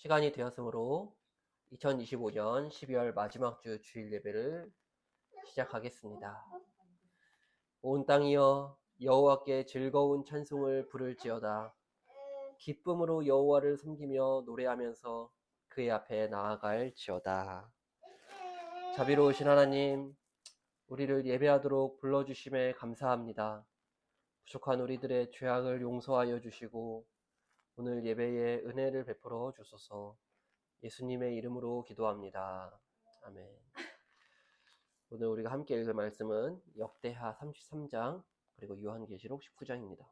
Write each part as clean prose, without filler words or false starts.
시간이 되었으므로 2025년 12월 마지막 주 주일 예배를 시작하겠습니다. 온 땅이여 여호와께 즐거운 찬송을 부를지어다. 기쁨으로 여호와를 섬기며 노래하면서 그의 앞에 나아갈지어다. 자비로우신 하나님, 우리를 예배하도록 불러주심에 감사합니다. 부족한 우리들의 죄악을 용서하여 주시고 오늘 예배에 은혜를 베풀어 주소서. 예수님의 이름으로 기도합니다. 아멘. 오늘 우리가 함께 읽을 말씀은 역대하 33장 그리고 요한계시록 19장입니다.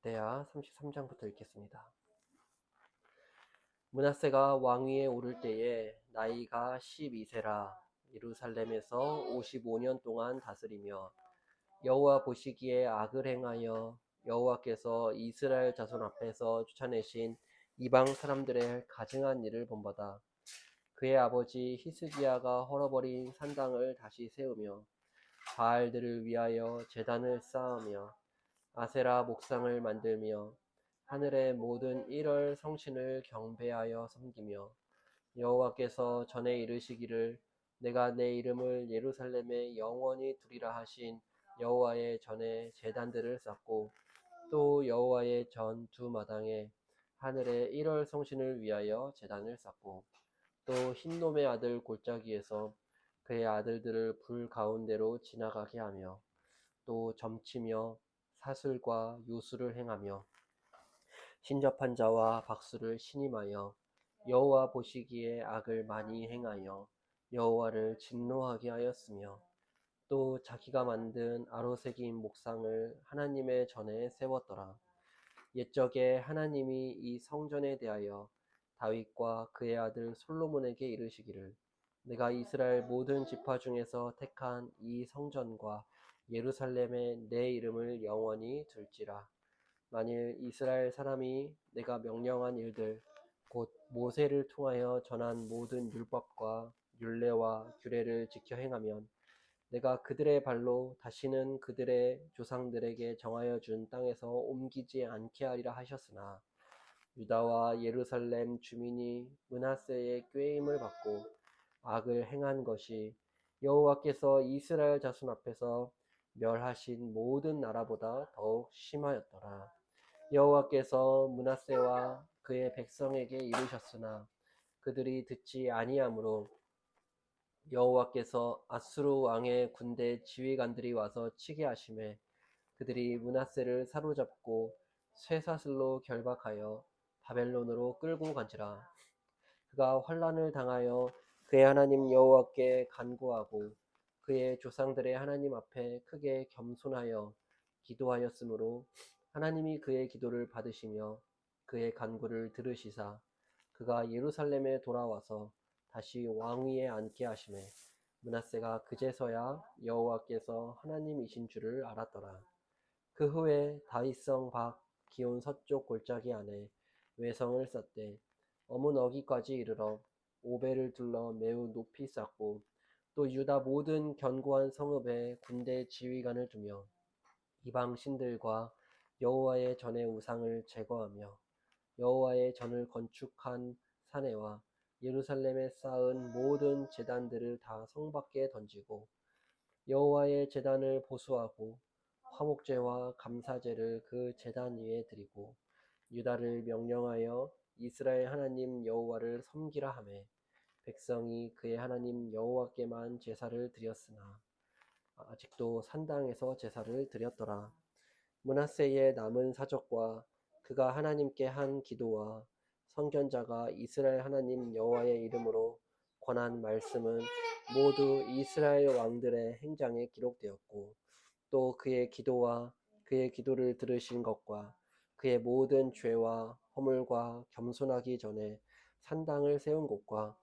역대하 33장부터 읽겠습니다. 므낫세가 왕위에 오를 때에 나이가 12세라 예루살렘에서 55년 동안 다스리며 여호와 보시기에 악을 행하여 여호와께서 이스라엘 자손 앞에서 쫓아내신 이방 사람들의 가증한 일을 본받아 그의 아버지 히스기야가 헐어버린 산당을 다시 세우며 바알들을 위하여 제단을 쌓으며 아세라 목상을 만들며 하늘의 모든 1월 성신을 경배하여 섬기며 여호와께서 전에 이르시기를 내가 내 이름을 예루살렘에 영원히 두리라 하신 여호와의 전에 제단들을 쌓고 또 여호와의 전 두 마당에 하늘의 1월 성신을 위하여 제단을 쌓고 또 흰놈의 아들 골짜기에서 그의 아들들을 불 가운데로 지나가게 하며 또 점치며 사슬과 요술을 행하며 신접한 자와 박수를 신임하여 여호와 보시기에 악을 많이 행하여 여호와를 진노하게 하였으며 또 자기가 만든 아로새긴 목상을 하나님의 전에 세웠더라. 옛적에 하나님이 이 성전에 대하여 다윗과 그의 아들 솔로몬에게 이르시기를 내가 이스라엘 모든 지파 중에서 택한 이 성전과 예루살렘에 내 이름을 영원히 둘지라. 만일 이스라엘 사람이 내가 명령한 일들 곧 모세를 통하여 전한 모든 율법과 율례와 규례를 지켜 행하면 내가 그들의 발로 다시는 그들의 조상들에게 정하여 준 땅에서 옮기지 않게 하리라 하셨으나 유다와 예루살렘 주민이 므낫세의 꾀임을 받고 악을 행한 것이 여호와께서 이스라엘 자손 앞에서 멸하신 모든 나라보다 더욱 심하였더라. 여호와께서 므낫세와 그의 백성에게 이르셨으나 그들이 듣지 아니하므로 여호와께서 아수르 왕의 군대 지휘관들이 와서 치게 하심에 그들이 므낫세를 사로잡고 쇠사슬로 결박하여 바벨론으로 끌고 간지라. 그가 환난을 당하여 그의 하나님 여호와께 간구하고 그의 조상들의 하나님 앞에 크게 겸손하여 기도하였으므로 하나님이 그의 기도를 받으시며 그의 간구를 들으시사 그가 예루살렘에 돌아와서 다시 왕위에 앉게 하시매 므낫세가 그제서야 여호와께서 하나님이신 줄을 알았더라. 그 후에 다윗성 밖 기온 서쪽 골짜기 안에 외성을 쌓되 어문어기까지 이르러 오벨을 둘러 매우 높이 쌓고 또 유다 모든 견고한 성읍에 군대 지휘관을 두며 이방 신들과 여호와의 전의 우상을 제거하며 여호와의 전을 건축한 사내와 예루살렘에 쌓은 모든 제단들을 다 성 밖에 던지고 여호와의 제단을 보수하고 화목제와 감사제를 그 제단 위에 드리고 유다를 명령하여 이스라엘 하나님 여호와를 섬기라 하매 백성이 그의 하나님 여호와께만 제사를 드렸으나 아직도 산당에서 제사를 드렸더라. 므낫세의 남은 사적과 그가 하나님께 한 기도와 선견자가 이스라엘 하나님 여호와의 이름으로 권한 말씀은 모두 이스라엘 왕들의 행장에 기록되었고 또 그의 기도와 그의 기도를 들으신 것과 그의 모든 죄와 허물과 겸손하기 전에 산당을 세운 곳과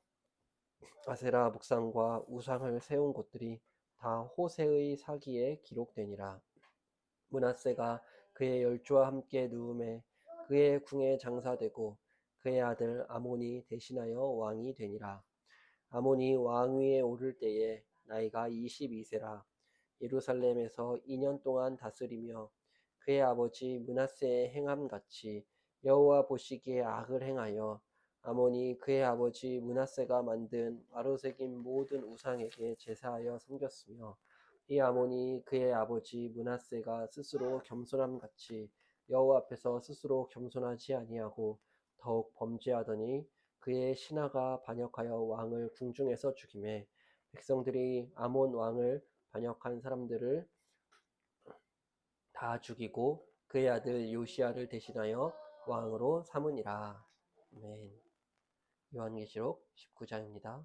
아세라 묵상과 우상을 세운 곳들이 다 호세의 사기에 기록되니라. 므낫세가 그의 열조와 함께 누움에 그의 궁에 장사되고 그의 아들 아몬이 대신하여 왕이 되니라. 아몬이 왕위에 오를 때에 나이가 22세라. 예루살렘에서 2년 동안 다스리며 그의 아버지 므낫세의 행함같이 여호와 보시기에 악을 행하여 아몬이 그의 아버지 므낫세가 만든 아로새긴 모든 우상에게 제사하여 섬겼으며 이 아몬이 그의 아버지 므낫세가 스스로 겸손함같이 여호와 앞에서 스스로 겸손하지 아니하고 더욱 범죄하더니 그의 신하가 반역하여 왕을 궁중에서 죽이매 백성들이 아몬 왕을 반역한 사람들을 다 죽이고 그의 아들 요시야를 대신하여 왕으로 삼으니라. 아멘. 요한계시록 19장입니다.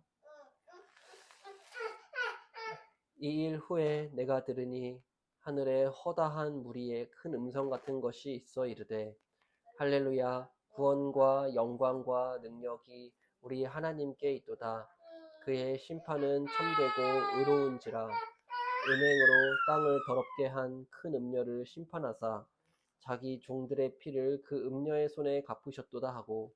이 일 후에 내가 들으니 하늘에 허다한 무리의 큰 음성 같은 것이 있어 이르되 할렐루야 구원과 영광과 능력이 우리 하나님께 있도다. 그의 심판은 참되고 의로운지라. 은행으로 땅을 더럽게 한 큰 음녀를 심판하사 자기 종들의 피를 그 음녀의 손에 갚으셨도다 하고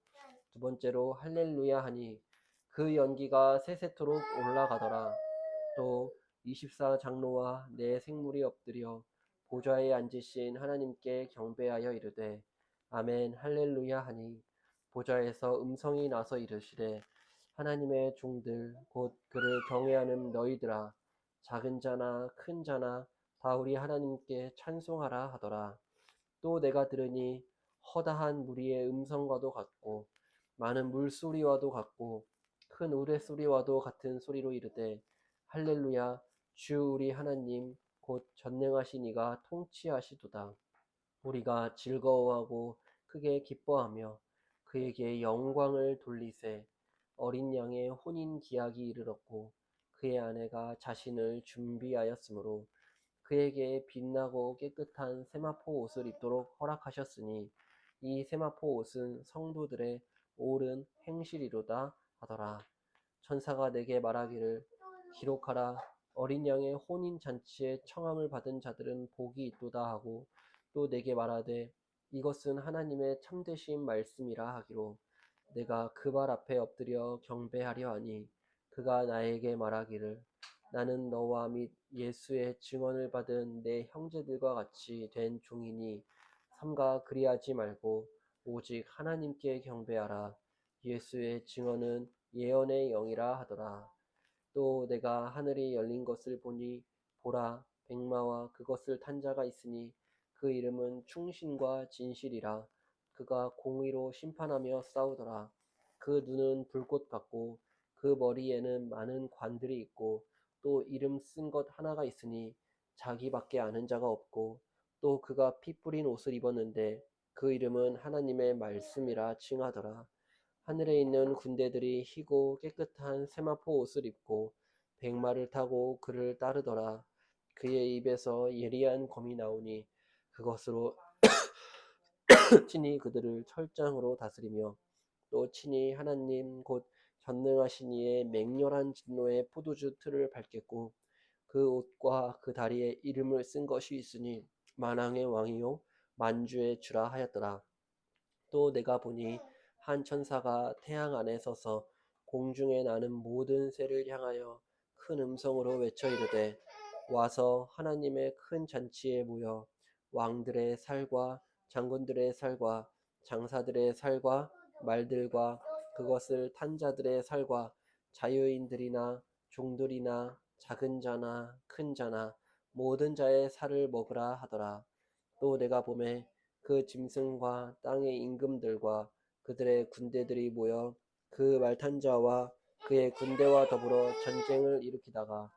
두 번째로 할렐루야 하니 그 연기가 세세토록 올라가더라. 또 24장로와 네 생물이 엎드려 보좌에 앉으신 하나님께 경배하여 이르되 아멘 할렐루야 하니 보좌에서 음성이 나서 이르시되 하나님의 종들 곧 그를 경외하는 너희들아 작은 자나 큰 자나 다 우리 하나님께 찬송하라 하더라. 또 내가 들으니 허다한 무리의 음성과도 같고 많은 물소리와도 같고 큰 우레소리와도 같은 소리로 이르되 할렐루야 주 우리 하나님 곧 전능하신 이가 통치하시도다. 우리가 즐거워하고 크게 기뻐하며 그에게 영광을 돌리세. 어린 양의 혼인 기약이 이르렀고 그의 아내가 자신을 준비하였으므로 그에게 빛나고 깨끗한 세마포 옷을 입도록 허락하셨으니 이 세마포 옷은 성도들의 옳은 행실이로다 하더라. 천사가 내게 말하기를 기록하라. 어린 양의 혼인 잔치에 청함을 받은 자들은 복이 있도다 하고 또 내게 말하되 이것은 하나님의 참되신 말씀이라 하기로 내가 그 발 앞에 엎드려 경배하려 하니 그가 나에게 말하기를 나는 너와 및 예수의 증언을 받은 내 형제들과 같이 된 종이니 삼가 그리하지 말고 오직 하나님께 경배하라. 예수의 증언은 예언의 영이라 하더라. 또 내가 하늘이 열린 것을 보니 보라 백마와 그것을 탄 자가 있으니 그 이름은 충신과 진실이라. 그가 공의로 심판하며 싸우더라. 그 눈은 불꽃 같고 그 머리에는 많은 관들이 있고 또 이름 쓴 것 하나가 있으니 자기밖에 아는 자가 없고 또 그가 피 뿌린 옷을 입었는데 그 이름은 하나님의 말씀이라 칭하더라. 하늘에 있는 군대들이 희고 깨끗한 세마포 옷을 입고 백마를 타고 그를 따르더라. 그의 입에서 예리한 검이 나오니 그것으로 친히 그들을 철장으로 다스리며 또 친히 하나님 곧 전능하신 이의 맹렬한 진노의 포도주 틀을 밟겠고 그 옷과 그 다리에 이름을 쓴 것이 있으니 만왕의 왕이요 만주의 주라 하였더라. 또 내가 보니 한 천사가 태양 안에 서서 공중에 나는 모든 새를 향하여 큰 음성으로 외쳐 이르되 와서 하나님의 큰 잔치에 모여 왕들의 살과 장군들의 살과 장사들의 살과 말들과 그것을 탄 자들의 살과 자유인들이나 종들이나 작은 자나 큰 자나 모든 자의 살을 먹으라 하더라. 또 내가 보매 그 짐승과 땅의 임금들과 그들의 군대들이 모여 그 말탄 자와 그의 군대와 더불어 전쟁을 일으키다가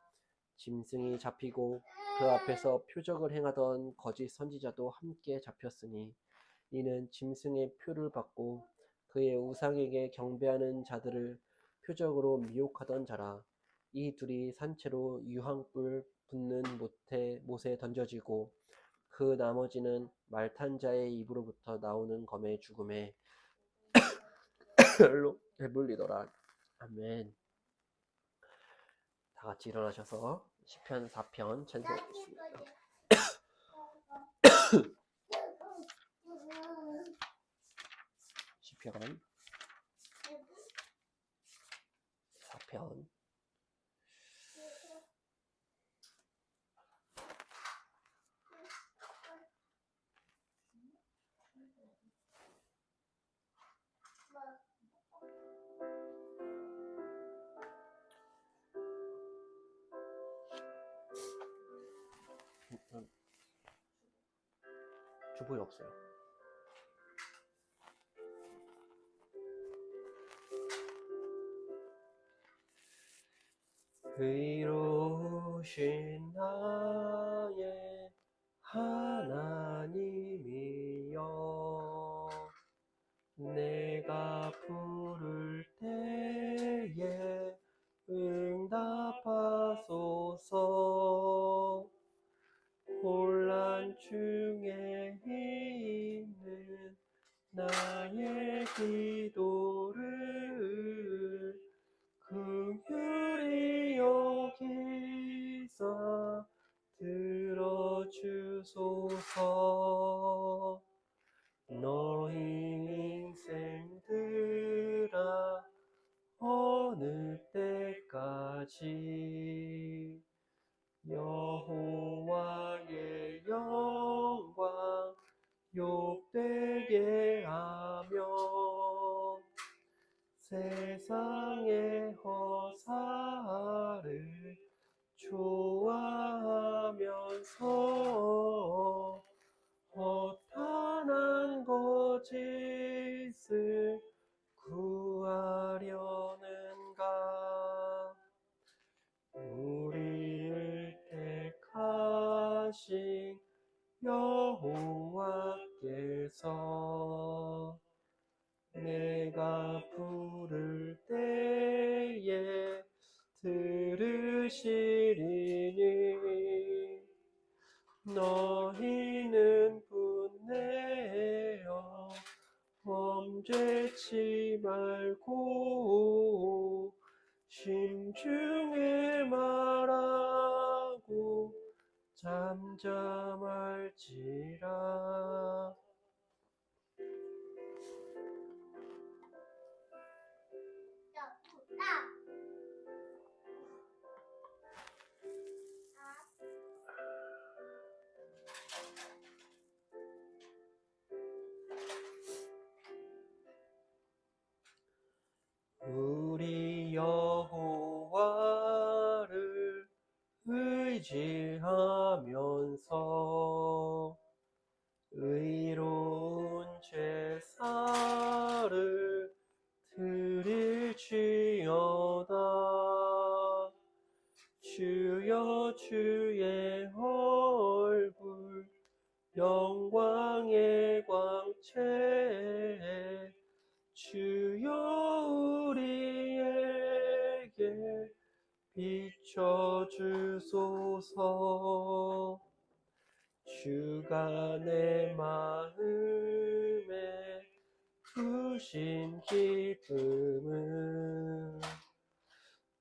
짐승이 잡히고 그 앞에서 표적을 행하던 거짓 선지자도 함께 잡혔으니 이는 짐승의 표를 받고 그의 우상에게 경배하는 자들을 표적으로 미혹하던 자라. 이 둘이 산채로 유황불 붙는 못에 던져지고 그 나머지는 말탄 자의 입으로부터 나오는 검의 죽음에 로 배불리더라. 아멘. 다 같이 일어나셔서 시편 4편 찬송하겠습니다. 4편. 4편. 주보에 없어요. 의로우신 나의 하나님이여, 내가 부를 때에 응답하소서. 혼란 중에 있는 나의 기도를 긍휼히 여기사 들어주소서. 너희 인생들아, 어느 때까지 여호와의 영광 욕되게 하며 세상의 허사를 좋아하면서 허탄한 거짓을 구하려는가. 우리를 택하신 여호와께서 내가 부를 때에 들으시리니, 너희는 분내어 범죄치 말고 심중에 말하고 잠잠할지라. 우리 여호와를 의지하면서 의로운 제사를 드릴지어다. 주여 주의 얼굴 영광의 광채 주여 우리에게 비춰주소서. 주가 내 마음에 주신 기쁨은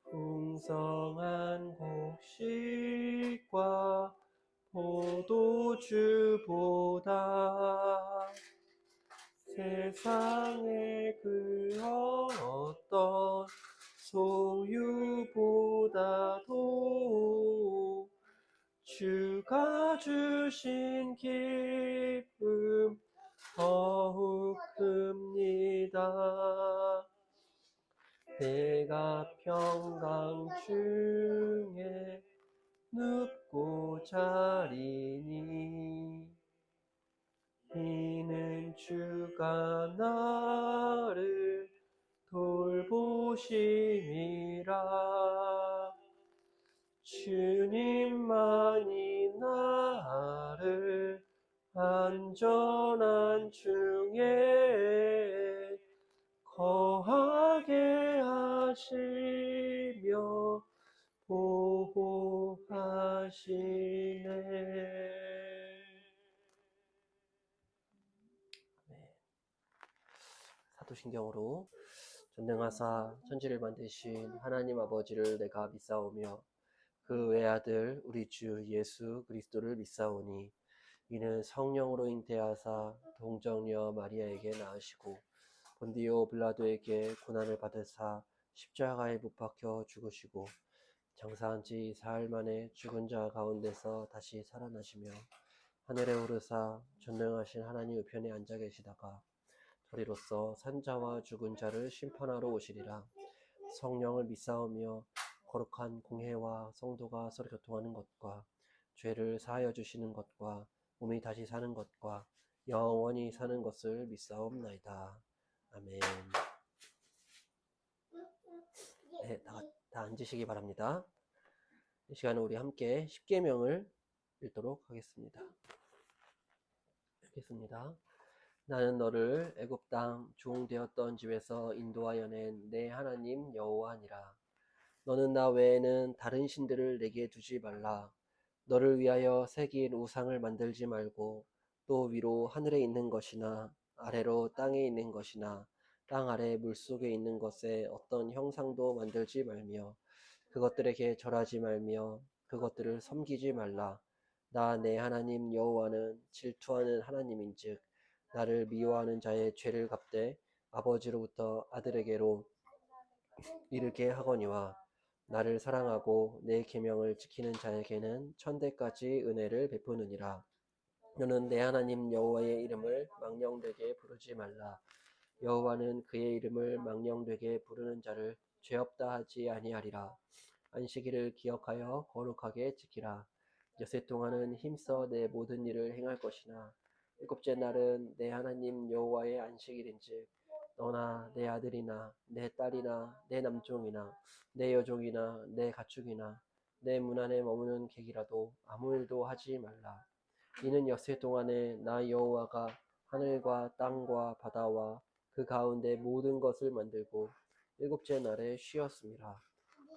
풍성한 곡식과 포도주보다 세상의 그 어떤 소유보다도 주가 주신 기쁨 더욱 큽니다. 내가 평강 중에 눕고 자리니, 이는 주가 나를 돌보심이라. 주님만이 나를 안전한 중에 거하게 하시며 보호하시네. 사도신경으로 전능하사 천지를 만드신 하나님 아버지를 내가 믿사오며 그 외아들 우리 주 예수 그리스도를 믿사오니, 이는 성령으로 잉태하사 동정녀 마리아에게 낳으시고 본디오 빌라도에게 고난을 받으사 십자가에 못 박혀 죽으시고 장사한 지 사흘 만에 죽은 자 가운데서 다시 살아나시며 하늘에 오르사 전능하신 하나님 우편에 앉아 계시다가 저리로서 산자와 죽은 자를 심판하러 오시리라. 성령을 믿사오며 거룩한 공회와 성도가 서로 교통하는 것과 죄를 사하여 주시는 것과 몸이 다시 사는 것과 영원히 사는 것을 믿사옵나이다. 아멘. 네, 다 앉으시기 바랍니다. 이 시간에 우리 함께 십계명을 읽도록 하겠습니다. 읽겠습니다. 나는 너를 애굽 땅 종되었던 집에서 인도하여 낸 내 하나님 여호와니라. 너는 나 외에는 다른 신들을 내게 두지 말라. 너를 위하여 새긴 우상을 만들지 말고 또 위로 하늘에 있는 것이나 아래로 땅에 있는 것이나 땅 아래 물속에 있는 것에 어떤 형상도 만들지 말며 그것들에게 절하지 말며 그것들을 섬기지 말라. 나 내 하나님 여호와는 질투하는 하나님인즉 나를 미워하는 자의 죄를 갚되 아버지로부터 아들에게로 이르게 하거니와 나를 사랑하고 내 계명을 지키는 자에게는 천대까지 은혜를 베푸느니라. 너는 내 하나님 여호와의 이름을 망령되게 부르지 말라. 여호와는 그의 이름을 망령되게 부르는 자를 죄 없다 하지 아니하리라. 안식일을 기억하여 거룩하게 지키라. 여세 동안은 힘써 내 모든 일을 행할 것이나 일곱째 날은 내 하나님 여호와의 안식일인즉 너나 내 아들이나 내 딸이나 내 남종이나 내 여종이나 내 가축이나 내 문 안에 머무는 객이라도 아무 일도 하지 말라. 이는 엿새 동안에 나 여호와가 하늘과 땅과 바다와 그 가운데 모든 것을 만들고 일곱째 날에 쉬었습니다.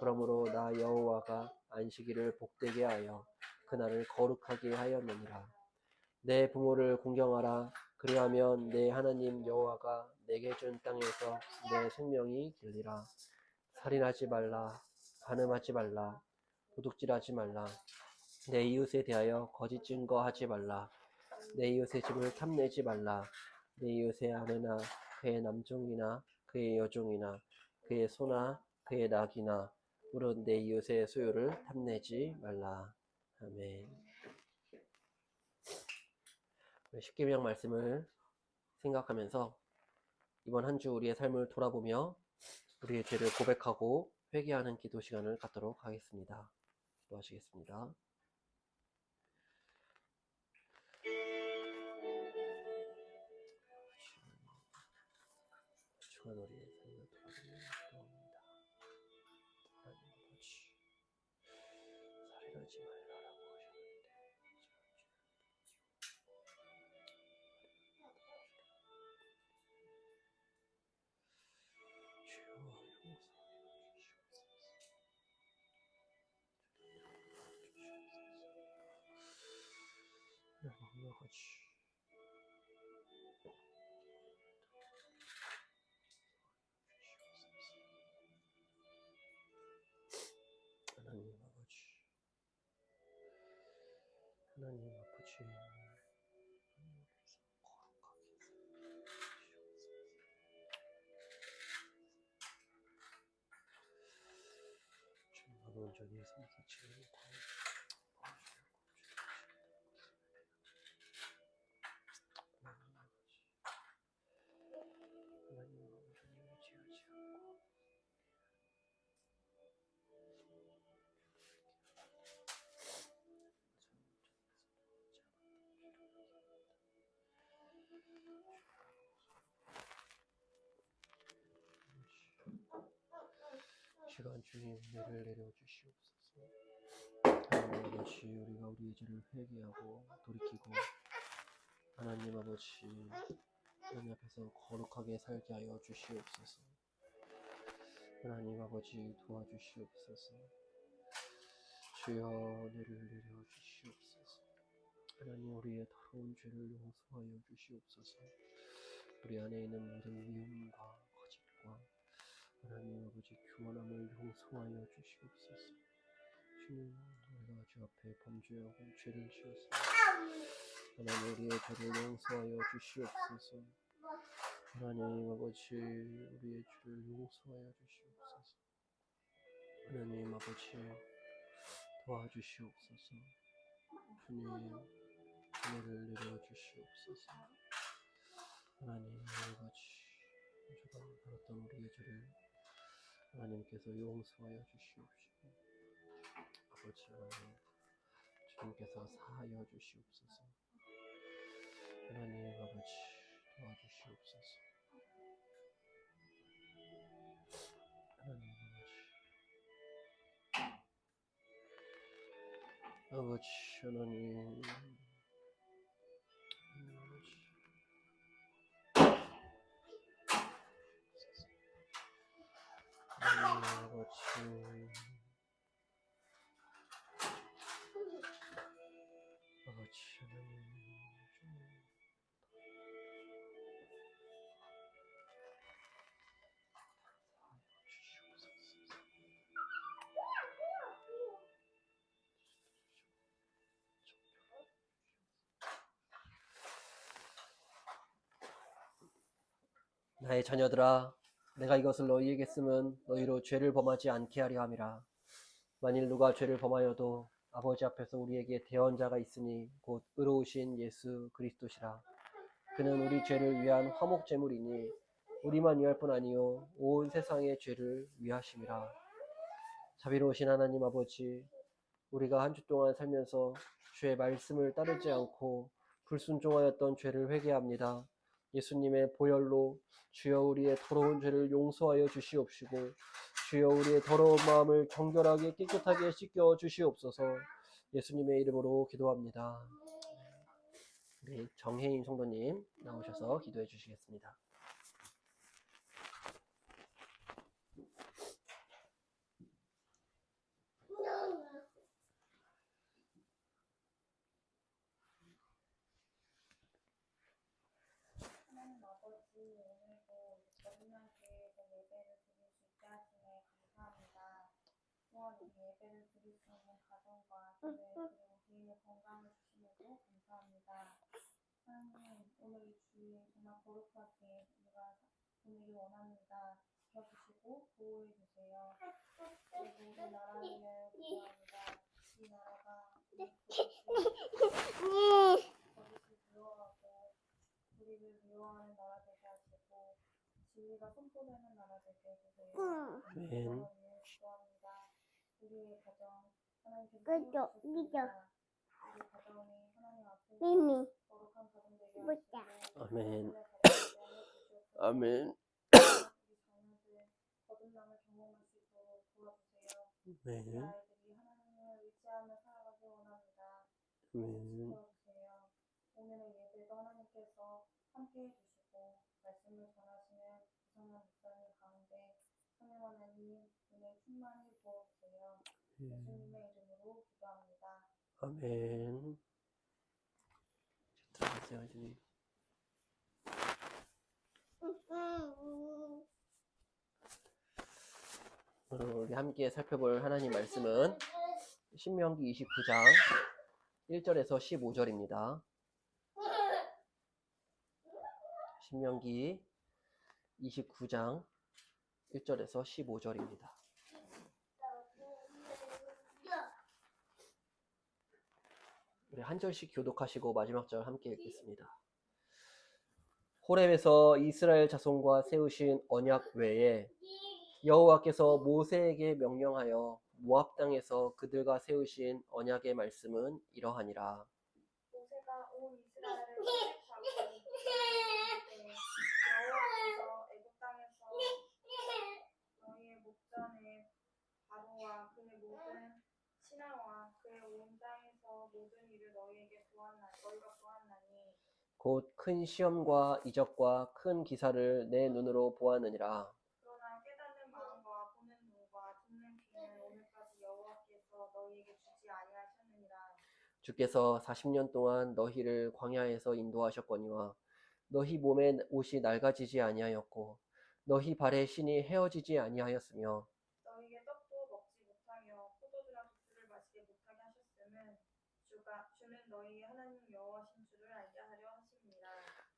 그러므로 나 여호와가 안식일을 복되게 하여 그날을 거룩하게 하였느니라. 내 부모를 공경하라. 그리하면 내 하나님 여호와가 내게 준 땅에서 내 생명이 길리라. 살인하지 말라. 간음하지 말라. 도둑질하지 말라. 내 이웃에 대하여 거짓 증거하지 말라. 내 이웃의 집을 탐내지 말라. 내 이웃의 아내나 그의 남종이나 그의 여종이나 그의 소나 그의 낙이나 무릇 내 이웃의 소유를 탐내지 말라. 아멘. 십계명 말씀을 생각하면서 이번 한 주 우리의 삶을 돌아보며 우리의 죄를 고백하고 회개하는 기도 시간을 갖도록 하겠습니다. 기도하시겠습니다. 주간 우리의 삶을 돌아보며 기도합니다. 하나님 아버지, 살인하지 말라라고 하셨는데 주여 용서하여 주시옵소서. 하나님 아버지, 하나님 아버지, 하나님께서 거룩하게 주님은 온전히 섬기지 않고 하나님은 온전히 의지하지 않고 시간 주님 은혜를 내려주시옵소서. 하나님 아버지, 우리가 우리의 죄를 회개하고 돌이키고 하나님 아버지 하나님 앞에서 거룩하게 살게 하여 주시옵소서. 하나님 아버지 도와주시옵소서. 주여 은혜를 내려주시옵소서. 하나님 우리의 더러운 죄를 용서하여 주시옵소서. 우리 안에 있는 모든 미움과 거짓과 하나님 아버지 교만함을 용서하여 주시옵소서. 주님, 우리가 주 앞에 범죄하고 죄를 지었습니다. 하나님 우리의 죄를 용서하여 주시옵소서. 하나님 아버지, 우리의 죄를 용서하여 주시옵소서. 하나님 아버지, 도와주시옵소서. 주님, 은혜를 내려 주시옵소서. 하나님 아버지, 제가 살았던 우리의 죄를 하나님께서 용서하여 주시옵시고, 아버지 하나님, 주님께서 사하여 주시옵소서. 하나님 아버지, 도와주시옵소서. 하나님 아버지, 하나님 나의 자녀들아, 내가 이것을 너희에게 쓰면 너희로 죄를 범하지 않게 하려 함이라. 만일 누가 죄를 범하여도 아버지 앞에서 우리에게 대언자가 있으니 곧 의로우신 예수 그리스도시라. 그는 우리 죄를 위한 화목제물이니 우리만 위할 뿐 아니요 온 세상의 죄를 위하심이라. 자비로우신 하나님 아버지, 우리가 한 주 동안 살면서 주의 말씀을 따르지 않고 불순종하였던 죄를 회개합니다. 예수님의 보혈로 주여 우리의 더러운 죄를 용서하여 주시옵시고, 주여 우리의 더러운 마음을 정결하게 깨끗하게 씻겨 주시옵소서. 예수님의 이름으로 기도합니다. 우리 정혜인 성도님 나오셔서 기도해 주시겠습니다. 하나님 아버지, 오늘도 거듭난 교회에서 예배를 드릴 수 있게 하시네 감사합니다. 또한 우리 예배를 드릴 수 있는 가정과 교회 그리고 개인의 건강을 주시면서 감사합니다. 하나님, 오늘 이 주일 정말 거룩하게 우리가 보내길 원합니다. 지켜주시고 보호해 주세요. 그리고 우리 나라를 위하여 기도합니다. 이 나라가 거짓을 두려워하고 우리를 미워하는 나라 되게 하시고 진리가 선포되는 나라 되게 해주세요. 아멘. 기도합니다. 우리의 가정 하나님께서 세워주셨습니다. 우리 가정이 하나님 앞에서 거룩한 가정 되게 하시고 아멘. 주시옵소서. 아멘. 우리 자녀들 거듭남을 경험할 수 있도록 도와주세요. 우리 아멘. 아이들이 하나님을 의지하며 살아가길 원합니다. 아멘. 지켜주세요. 오늘의 예배도 하나님께서 함께 해주시고 말씀을 전하시는 구성원 목사님 가운데 하나님 하나님 은혜 충만히 부어주세요. 예수님의 이름으로 기도합니다. 아멘. 들어가세요, 주님. 오늘 우리 함께 살펴볼 하나님 말씀은 신명기 29장 1절에서 15절입니다. 신명기 29장 1절에서 15절입니다. 우리 한 절씩 교독하시고 마지막 절 함께 읽겠습니다. 호렙에서 이스라엘 자손과 세우신 언약 외에 여호와께서 모세에게 명령하여 모압 땅에서 그들과 세우신 언약의 말씀은 이러하니라. 모세가 온 이스라엘을 선택하고 때 여호와께서 애굽 땅에서 너희의 목전에 바로와 그의 모든 신하와 그의 온 땅에서 모든 일을 너희가 보았나니 곧 큰 시험과 이적과 큰 기사를 내 눈으로 보았느니라. 그러나 깨닫는 마음과 보는 눈과 듣는 귀는 오늘까지 여호와께서 너희에게 주지 아니하셨느니라. 주께서 40년 동안 너희를 광야에서 인도하셨거니와 너희 몸에 옷이 낡아지지 아니하였고 너희 발에 신이 헤어지지 아니하였으며 너희에게 떡도 먹지 못하며 포도주나 독주를 마시게 못하게 하셨음은 주는 너희의 하나님 여호와신 줄을 알게 하려 하심이라.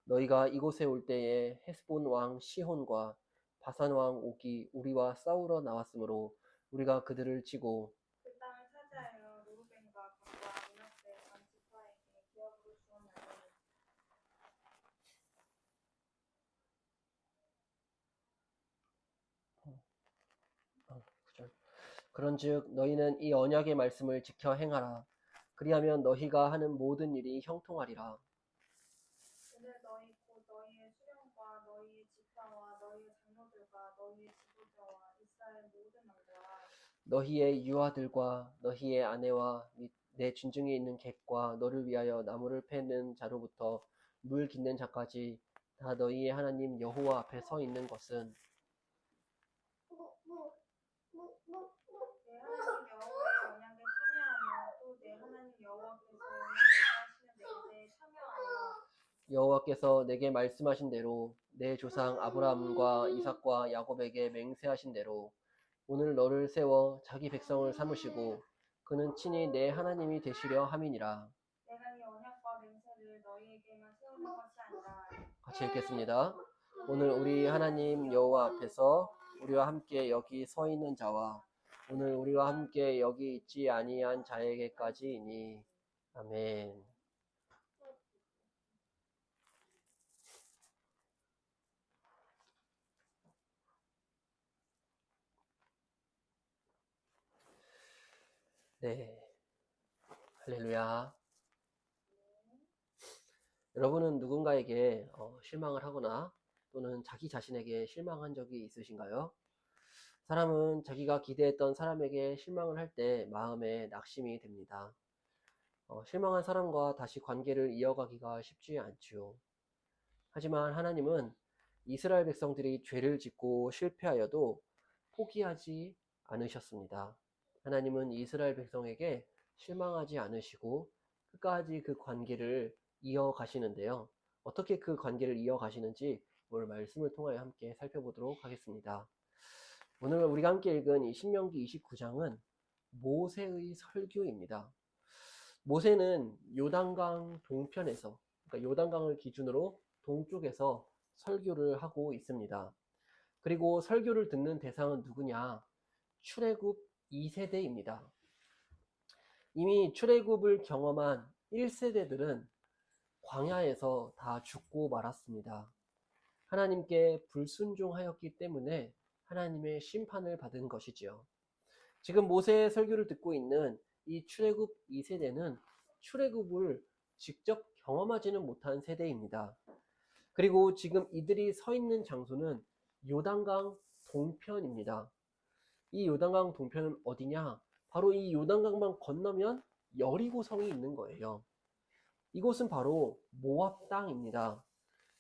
너희가 이곳에 올 때에 헤스본 왕 시혼과 바산 왕 옥이 우리와 싸우러 나왔으므로 우리가 그들을 치고 그 땅을 차지하여 루벤과 갓과 므낫세 반 지파에게 기업으로 주었나니 그런즉 너희는 이 언약의 말씀을 지켜 행하라. 그리하면 너희가 하는 모든 일이 형통하리라. 오늘 너희 곧 너희의 수령과 너희의 지파와 너희의 장로들과 너희의 지도자와 이스라엘 모든 왕과 너희의 유아들과 너희의 아내와 및 내 진중에 있는 객과 너를 위하여 나무를 패는 자로부터 물 깃는 자까지 다 너희의 하나님 여호와 앞에 서 있는 것은 내 하나님 여호와의 언약에 참여하며 또 내 하나님 여호와께서 오늘 내가 하시는 맹세에 참여하여 여호와께서 내게 말씀하신 대로 내 조상 아브라함과 이삭과 야곱에게 맹세하신 대로 오늘 너를 세워 자기 백성을 삼으시고 그는 친히 내 하나님이 되시려 함이니라. 내가 이 언약과 맹세를 너희에게만 세우는 것이 아니라 같이 읽겠습니다. 오늘 우리 하나님 여호와 앞에서 우리와 함께 여기 서 있는 자와 오늘 우리와 함께 여기 있지 아니한 자에게까지이니. 아멘. 네, 할렐루야. 여러분은 누군가에게 실망을 하거나 또는 자기 자신에게 실망한 적이 있으신가요? 사람은 자기가 기대했던 사람에게 실망을 할 때 마음에 낙심이 됩니다. 실망한 사람과 다시 관계를 이어가기가 쉽지 않지요. 하지만 하나님은 이스라엘 백성들이 죄를 짓고 실패하여도 포기하지 않으셨습니다. 하나님은 이스라엘 백성에게 실망하지 않으시고 끝까지 그 관계를 이어가시는데요. 어떻게 그 관계를 이어가시는지 오늘 말씀을 통하여 함께 살펴보도록 하겠습니다. 오늘 우리가 함께 읽은 이 신명기 29장은 모세의 설교입니다. 모세는 요단강 동편에서, 그러니까 요단강을 기준으로 동쪽에서 설교를 하고 있습니다. 그리고 설교를 듣는 대상은 누구냐? 출애굽 2세대입니다. 이미 출애굽을 경험한 1세대들은 광야에서 다 죽고 말았습니다. 하나님께 불순종하였기 때문에 하나님의 심판을 받은 것이지요. 지금 모세의 설교를 듣고 있는 이 출애굽 2세대는 출애굽을 직접 경험하지는 못한 세대입니다. 그리고 지금 이들이 서 있는 장소는 요단강 동편입니다. 이 요단강 동편은 어디냐? 바로 이 요단강만 건너면 여리고성이 있는 거예요. 이곳은 바로 모압 땅입니다.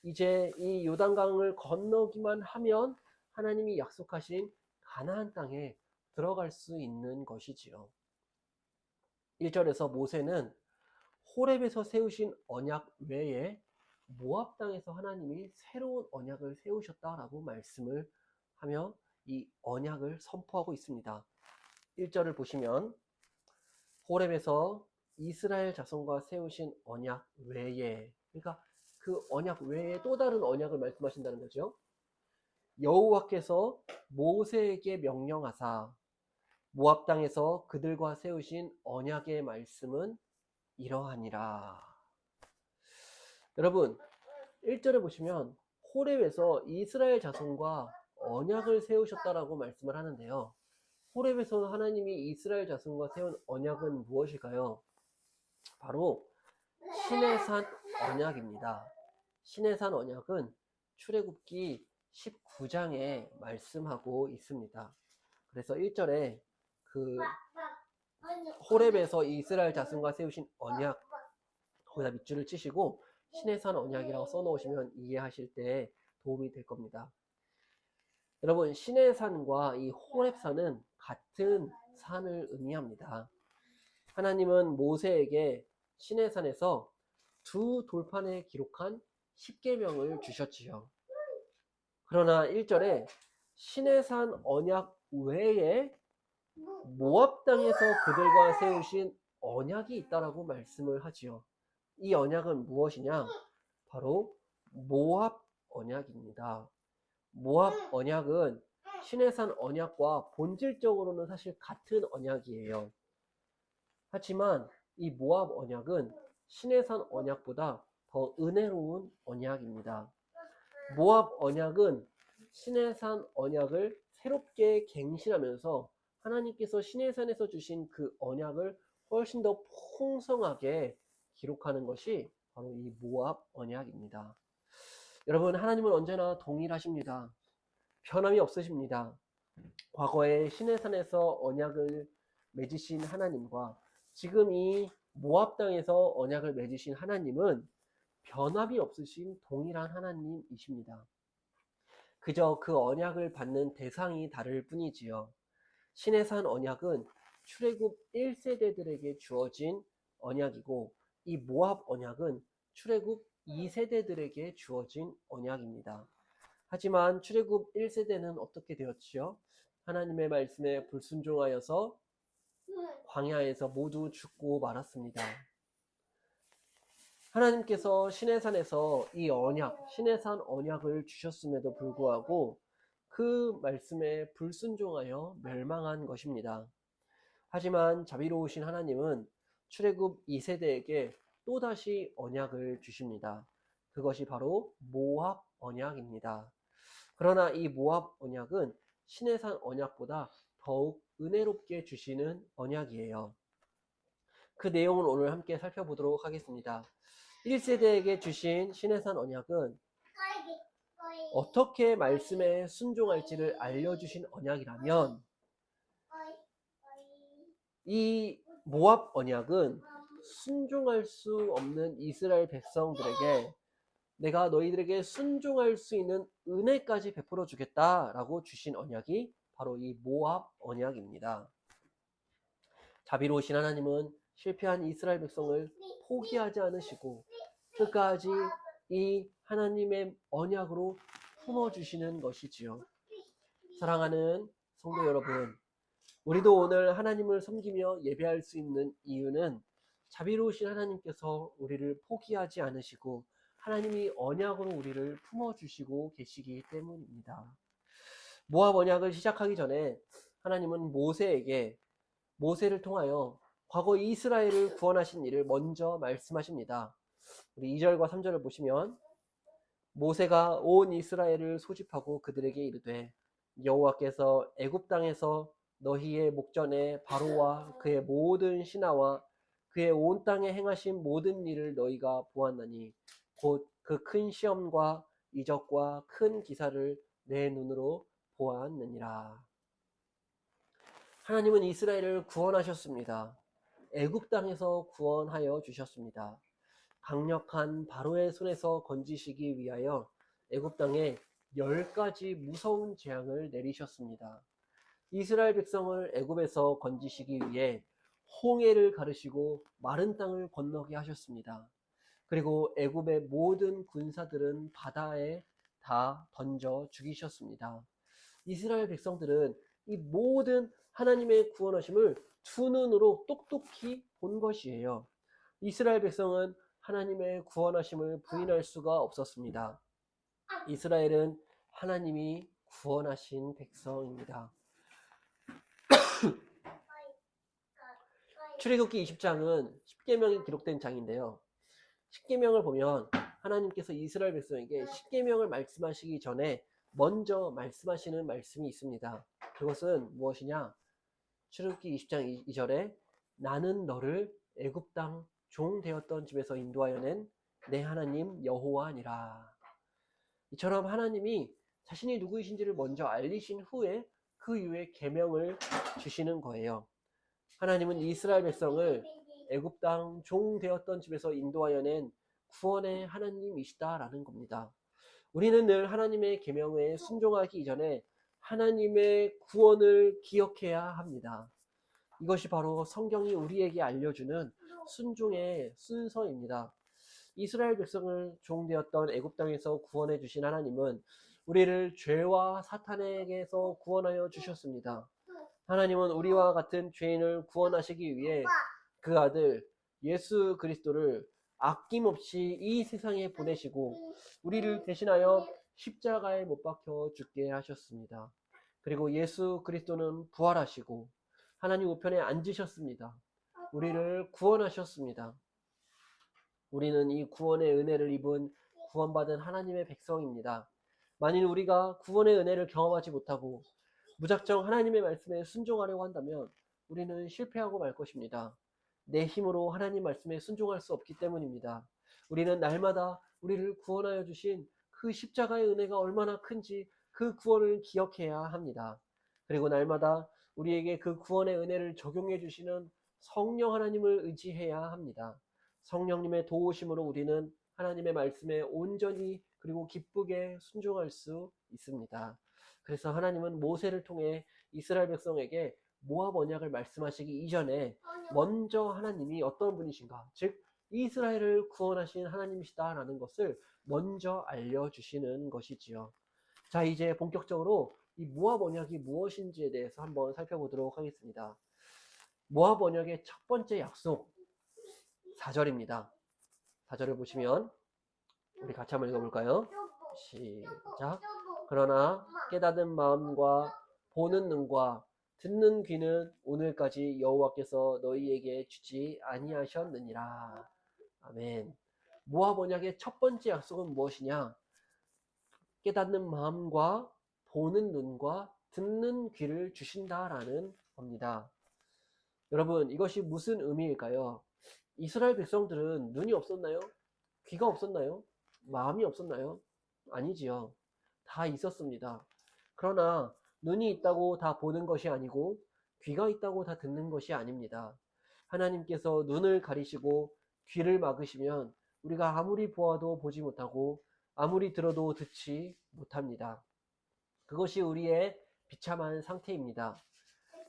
이제 이 요단강을 건너기만 하면 하나님이 약속하신 가나안 땅에 들어갈 수 있는 것이지요. 1절에서 모세는 호렙에서 세우신 언약 외에 모압 땅에서 하나님이 새로운 언약을 세우셨다라고 말씀을 하며 이 언약을 선포하고 있습니다. 1절을 보시면 호렙에서 이스라엘 자손과 세우신 언약 외에, 그러니까 그 언약 외에 또 다른 언약을 말씀하신다는 거죠. 여호와께서 모세에게 명령하사 모압 땅에서 그들과 세우신 언약의 말씀은 이러하니라. 여러분, 1절에 보시면 호렙에서 이스라엘 자손과 언약을 세우셨다라고 말씀을 하는데요. 호렙에서 하나님이 이스라엘 자손과 세운 언약은 무엇일까요? 바로 시내산 언약입니다. 시내산 언약은 출애굽기 19장에 말씀하고 있습니다. 그래서 1절에 그 호렙에서 이스라엘 자손과 세우신 언약, 거기다 밑줄을 치시고 시내산 언약이라고 써놓으시면 이해하실 때 도움이 될 겁니다. 여러분, 시내산과 이 호렙산은 같은 산을 의미합니다. 하나님은 모세에게 시내산에서 두 돌판에 기록한 10계명을 주셨지요. 그러나 1절에 시내산 언약 외에 모압 땅에서 그들과 세우신 언약이 있다라고 말씀을 하지요. 이 언약은 무엇이냐? 바로 모압 언약입니다. 모압 언약은 시내산 언약과 본질적으로는 사실 같은 언약이에요. 하지만 이 모압 언약은 시내산 언약보다 더 은혜로운 언약입니다. 모압 언약은 시내산 언약을 새롭게 갱신하면서 하나님께서 시내산에서 주신 그 언약을 훨씬 더 풍성하게 기록하는 것이 바로 이 모압 언약입니다. 여러분, 하나님은 언제나 동일하십니다. 변함이 없으십니다. 과거에 시내산에서 언약을 맺으신 하나님과 지금 이 모압 땅에서 언약을 맺으신 하나님은 변함이 없으신 동일한 하나님이십니다. 그저 그 언약을 받는 대상이 다를 뿐이지요. 시내산 언약은 출애굽 1세대들에게 주어진 언약이고 이 모압 언약은 출애굽 2세대들에게 주어진 언약입니다. 하지만 출애굽 1세대는 어떻게 되었지요? 하나님의 말씀에 불순종하여서 광야에서 모두 죽고 말았습니다. 하나님께서 시내산에서 이 언약, 시내산 언약을 주셨음에도 불구하고 그 말씀에 불순종하여 멸망한 것입니다. 하지만 자비로우신 하나님은 출애굽 2세대에게 또다시 언약을 주십니다. 그것이 바로 모압 언약입니다. 그러나 이 모압 언약은 시내산 언약보다 더욱 은혜롭게 주시는 언약이에요. 그 내용을 오늘 함께 살펴보도록 하겠습니다. 1세대에게 주신 시내산 언약은 어떻게 말씀에 순종할지를 알려주신 언약이라면 이 모압 언약은 순종할 수 없는 이스라엘 백성들에게 내가 너희들에게 순종할 수 있는 은혜까지 베풀어 주겠다라고 주신 언약이 바로 이 모압 언약입니다. 자비로우신 하나님은 실패한 이스라엘 백성을 포기하지 않으시고 끝까지 이 하나님의 언약으로 품어주시는 것이지요. 사랑하는 성도 여러분, 우리도 오늘 하나님을 섬기며 예배할 수 있는 이유는 자비로우신 하나님께서 우리를 포기하지 않으시고 하나님이 언약으로 우리를 품어주시고 계시기 때문입니다. 모압 언약을 시작하기 전에 하나님은 모세를 통하여 과거 이스라엘을 구원하신 일을 먼저 말씀하십니다. 우리 2절과 3절을 보시면 모세가 온 이스라엘을 소집하고 그들에게 이르되 여호와께서 애굽 땅에서 너희의 목전에 바로와 그의 모든 신하와 그의 온 땅에 행하신 모든 일을 너희가 보았나니 곧 그 큰 시험과 이적과 큰 기사를 내 눈으로 보았느니라. 하나님은 이스라엘을 구원하셨습니다. 애굽 땅에서 구원하여 주셨습니다. 강력한 바로의 손에서 건지시기 위하여 애굽 땅에 10가지 무서운 재앙을 내리셨습니다. 이스라엘 백성을 애굽에서 건지시기 위해 홍해를 가르시고 마른 땅을 건너게 하셨습니다. 그리고 애굽의 모든 군사들은 바다에 다 던져 죽이셨습니다. 이스라엘 백성들은 이 모든 하나님의 구원하심을 두 눈으로 똑똑히 본 것이에요. 이스라엘 백성은 하나님의 구원하심을 부인할 수가 없었습니다. 이스라엘은 하나님이 구원하신 백성입니다. 출애굽기 20장은 10계명이 기록된 장인데요. 10계명을 보면 하나님께서 이스라엘 백성에게 10계명을 말씀하시기 전에 먼저 말씀하시는 말씀이 있습니다. 그것은 무엇이냐? 출애굽기 20장 2절에 나는 너를 애굽 땅 종 되었던 집에서 인도하여 낸 내 하나님 여호와니라. 이처럼 하나님이 자신이 누구이신지를 먼저 알리신 후에 그 이후에 계명을 주시는 거예요. 하나님은 이스라엘 백성을 애굽 땅 종 되었던 집에서 인도하여 낸 구원의 하나님이시다라는 겁니다. 우리는 늘 하나님의 계명에 순종하기 이전에 하나님의 구원을 기억해야 합니다. 이것이 바로 성경이 우리에게 알려주는 순종의 순서입니다. 이스라엘 백성을 종되었던 애굽 땅에서 구원해 주신 하나님은 우리를 죄와 사탄에게서 구원하여 주셨습니다. 하나님은 우리와 같은 죄인을 구원하시기 위해 그 아들 예수 그리스도를 아낌없이 이 세상에 보내시고 우리를 대신하여 십자가에 못 박혀 죽게 하셨습니다. 그리고 예수 그리스도는 부활하시고 하나님 우편에 앉으셨습니다. 우리를 구원하셨습니다. 우리는 이 구원의 은혜를 입은 구원받은 하나님의 백성입니다. 만일 우리가 구원의 은혜를 경험하지 못하고 무작정 하나님의 말씀에 순종하려고 한다면 우리는 실패하고 말 것입니다. 내 힘으로 하나님 말씀에 순종할 수 없기 때문입니다. 우리는 날마다 우리를 구원하여 주신 그 십자가의 은혜가 얼마나 큰지 그 구원을 기억해야 합니다. 그리고 날마다 우리에게 그 구원의 은혜를 적용해 주시는 성령 하나님을 의지해야 합니다. 성령님의 도우심으로 우리는 하나님의 말씀에 온전히 그리고 기쁘게 순종할 수 있습니다. 그래서 하나님은 모세를 통해 이스라엘 백성에게 모압 언약을 말씀하시기 이전에 먼저 하나님이 어떤 분이신가, 즉 이스라엘을 구원하신 하나님이시다라는 것을 먼저 알려주시는 것이지요. 자, 이제 본격적으로 이 모압 언약이 무엇인지에 대해서 한번 살펴보도록 하겠습니다. 모압 언약의 첫 번째 약속 4절입니다. 4절을 보시면 우리 같이 한번 읽어볼까요? 시작. 그러나 깨닫는 마음과 보는 눈과 듣는 귀는 오늘까지 여호와께서 너희에게 주지 아니하셨느니라. 아멘. 모압 언약의 첫 번째 약속은 무엇이냐? 깨닫는 마음과 보는 눈과 듣는 귀를 주신다라는 겁니다. 여러분, 이것이 무슨 의미일까요? 이스라엘 백성들은 눈이 없었나요? 귀가 없었나요? 마음이 없었나요? 아니지요. 다 있었습니다. 그러나 눈이 있다고 다 보는 것이 아니고 귀가 있다고 다 듣는 것이 아닙니다. 하나님께서 눈을 가리시고 귀를 막으시면 우리가 아무리 보아도 보지 못하고 아무리 들어도 듣지 못합니다. 그것이 우리의 비참한 상태입니다.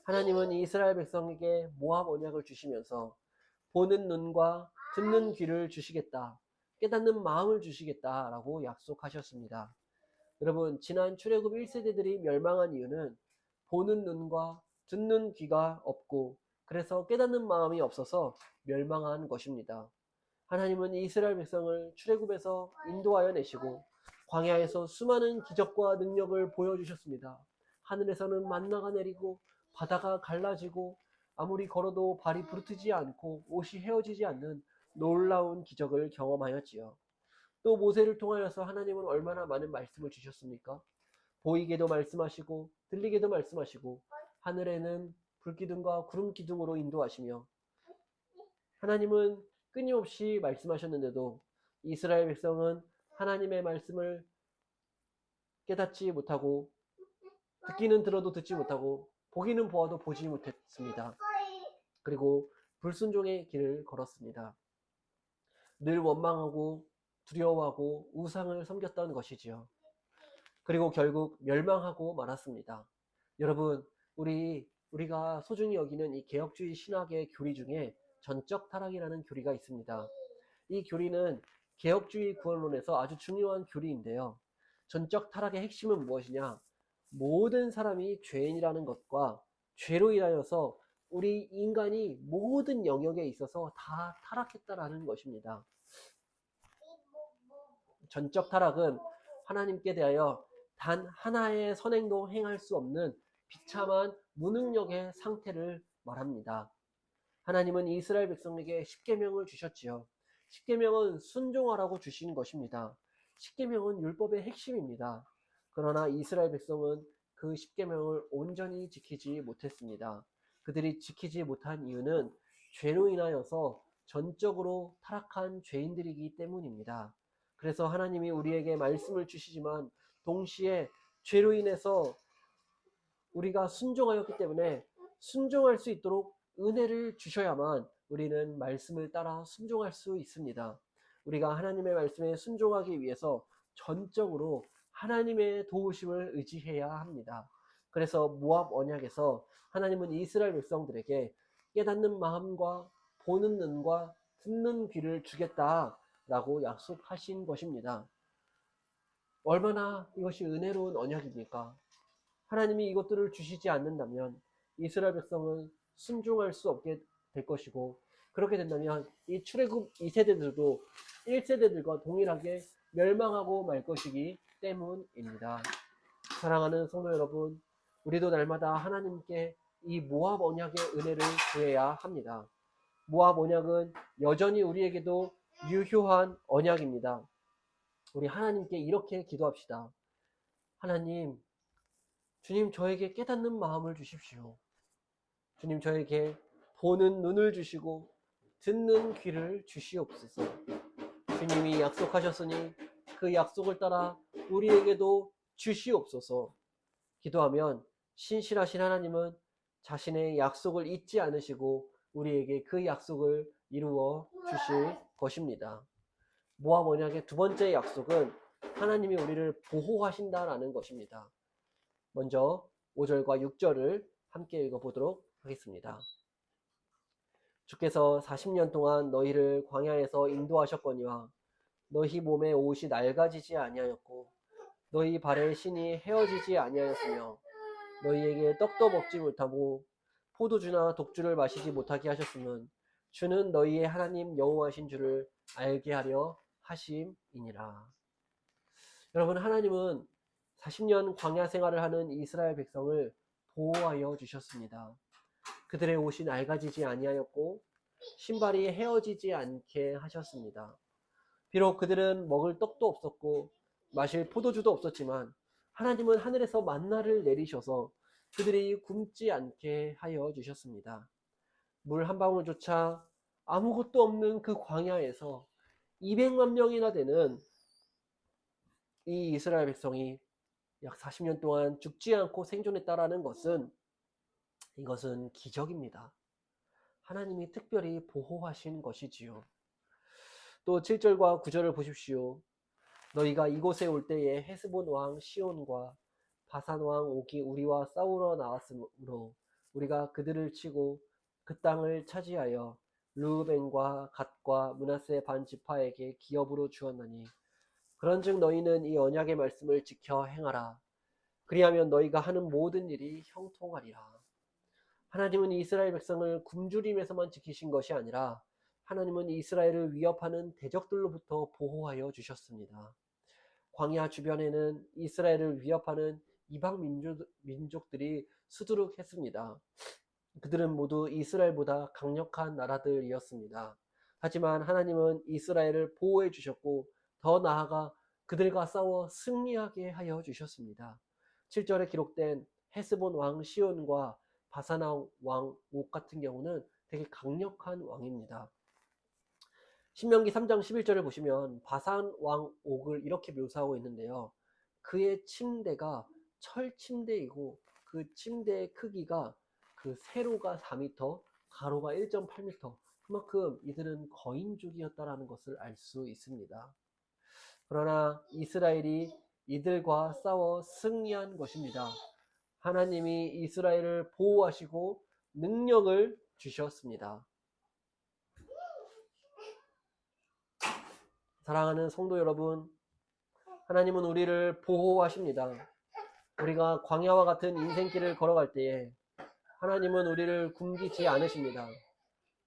하나님은 이스라엘 백성에게 모압 언약을 주시면서 보는 눈과 듣는 귀를 주시겠다, 깨닫는 마음을 주시겠다라고 약속하셨습니다. 여러분, 지난 출애굽 1세대들이 멸망한 이유는 보는 눈과 듣는 귀가 없고 그래서 깨닫는 마음이 없어서 멸망한 것입니다. 하나님은 이스라엘 백성을 출애굽에서 인도하여 내시고 광야에서 수많은 기적과 능력을 보여주셨습니다. 하늘에서는 만나가 내리고 바다가 갈라지고 아무리 걸어도 발이 부르트지 않고 옷이 헤어지지 않는 놀라운 기적을 경험하였지요. 또 모세를 통하여서 하나님은 얼마나 많은 말씀을 주셨습니까? 보이게도 말씀하시고 들리게도 말씀하시고 하늘에는 불기둥과 구름 기둥으로 인도하시며 하나님은 끊임없이 말씀하셨는데도 이스라엘 백성은 하나님의 말씀을 깨닫지 못하고 듣기는 들어도 듣지 못하고 보기는 보아도 보지 못했습니다. 그리고 불순종의 길을 걸었습니다. 늘 원망하고 두려워하고 우상을 섬겼던 것이지요. 그리고 결국 멸망하고 말았습니다. 여러분, 우리가 소중히 여기는 이 개혁주의 신학의 교리 중에 전적 타락이라는 교리가 있습니다. 이 교리는 개혁주의 구원론에서 아주 중요한 교리인데요. 전적 타락의 핵심은 무엇이냐? 모든 사람이 죄인이라는 것과 죄로 인하여서 우리 인간이 모든 영역에 있어서 다 타락했다라는 것입니다. 전적 타락은 하나님께 대하여 단 하나의 선행도 행할 수 없는 비참한 무능력의 상태를 말합니다. 하나님은 이스라엘 백성에게 십계명을 주셨지요. 십계명은 순종하라고 주신 것입니다. 십계명은 율법의 핵심입니다. 그러나 이스라엘 백성은 그 십계명을 온전히 지키지 못했습니다. 그들이 지키지 못한 이유는 죄로 인하여서 전적으로 타락한 죄인들이기 때문입니다. 그래서 하나님이 우리에게 말씀을 주시지만 동시에 죄로 인해서 우리가 순종하였기 때문에 순종할 수 있도록 은혜를 주셔야만 우리는 말씀을 따라 순종할 수 있습니다. 우리가 하나님의 말씀에 순종하기 위해서 전적으로 하나님의 도우심을 의지해야 합니다. 그래서 모압 언약에서 하나님은 이스라엘 백성들에게 깨닫는 마음과 보는 눈과 듣는 귀를 주겠다라고 약속하신 것입니다. 얼마나 이것이 은혜로운 언약입니까? 하나님이 이것들을 주시지 않는다면 이스라엘 백성은 순종할 수 없게 될 것이고 그렇게 된다면 이 출애굽 2세대들도 1세대들과 동일하게 멸망하고 말 것이기 때문입니다. 사랑하는 성도 여러분, 우리도 날마다 하나님께 이 모압 언약의 은혜를 구해야 합니다. 모압 언약은 여전히 우리에게도 유효한 언약입니다. 우리 하나님께 이렇게 기도합시다. 하나님, 주님 저에게 깨닫는 마음을 주십시오. 주님 저에게 보는 눈을 주시고 듣는 귀를 주시옵소서. 주님이 약속하셨으니 그 약속을 따라 우리에게도 주시옵소서. 기도하면 신실하신 하나님은 자신의 약속을 잊지 않으시고 우리에게 그 약속을 이루어 주실 것입니다. 모압 언약의 두 번째 약속은 하나님이 우리를 보호하신다라는 것입니다. 먼저 5절과 6절을 함께 읽어보도록 하겠습니다. 주께서 40년 동안 너희를 광야에서 인도하셨거니와 너희 몸에 옷이 낡아지지 아니하였고 너희 발에 신이 헤어지지 아니하였으며 너희에게 떡도 먹지 못하고 포도주나 독주를 마시지 못하게 하셨음은 주는 너희의 하나님 여호와신 줄을 알게 하려 하심이니라. 여러분, 하나님은 40년 광야 생활을 하는 이스라엘 백성을 보호하여 주셨습니다. 그들의 옷이 낡아지지 아니하였고 신발이 헤어지지 않게 하셨습니다. 비록 그들은 먹을 떡도 없었고 마실 포도주도 없었지만 하나님은 하늘에서 만나를 내리셔서 그들이 굶지 않게 하여 주셨습니다. 물 한 방울조차 아무것도 없는 그 광야에서 200만 명이나 되는 이 이스라엘 백성이 약 40년 동안 죽지 않고 생존했다라는 것은 이것은 기적입니다. 하나님이 특별히 보호하신 것이지요. 또 7절과 9절을 보십시오. 너희가 이곳에 올 때에 헤스본 왕 시온과 바산 왕 옥이 우리와 싸우러 나왔으므로 우리가 그들을 치고 그 땅을 차지하여 르우벤과 갓과 므낫세 반 지파에게 기업으로 주었나니 그런즉 너희는 이 언약의 말씀을 지켜 행하라. 그리하면 너희가 하는 모든 일이 형통하리라. 하나님은 이스라엘 백성을 굶주림에서만 지키신 것이 아니라 하나님은 이스라엘을 위협하는 대적들로부터 보호하여 주셨습니다. 광야 주변에는 이스라엘을 위협하는 이방 민족들이 수두룩했습니다. 그들은 모두 이스라엘보다 강력한 나라들이었습니다. 하지만 하나님은 이스라엘을 보호해 주셨고 더 나아가 그들과 싸워 승리하게 하여 주셨습니다. 7절에 기록된 헤스본 왕 시온과 바사나 왕 옥 같은 경우는 되게 강력한 왕입니다. 신명기 3장 11절을 보시면 바산 왕 옥을 이렇게 묘사하고 있는데요. 그의 침대가 철 침대이고 그 침대의 크기가 그 세로가 4m, 가로가 1.8m. 그만큼 이들은 거인족이었다라는 것을 알 수 있습니다. 그러나 이스라엘이 이들과 싸워 승리한 것입니다. 하나님이 이스라엘을 보호하시고 능력을 주셨습니다. 사랑하는 성도 여러분, 하나님은 우리를 보호하십니다. 우리가 광야와 같은 인생길을 걸어갈 때에 하나님은 우리를 굶기지 않으십니다.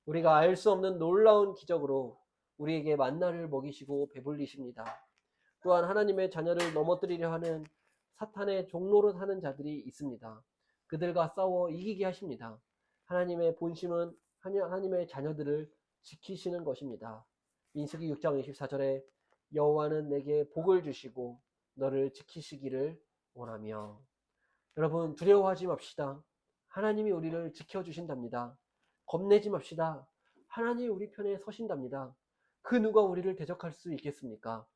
우리가 알 수 없는 놀라운 기적으로 우리에게 만나를 먹이시고 배불리십니다. 또한 하나님의 자녀를 넘어뜨리려 하는 사탄의 종로로 하는 자들이 있습니다. 그들과 싸워 이기게 하십니다. 하나님의 본심은 하나님의 자녀들을 지키시는 것입니다. 민수기 6장 24절에 여호와는 내게 복을 주시고 너를 지키시기를 원하며. 여러분, 두려워하지 맙시다. 하나님이 우리를 지켜주신답니다. 겁내지 맙시다. 하나님이 우리 편에 서신답니다. 그 누가 우리를 대적할 수 있겠습니까?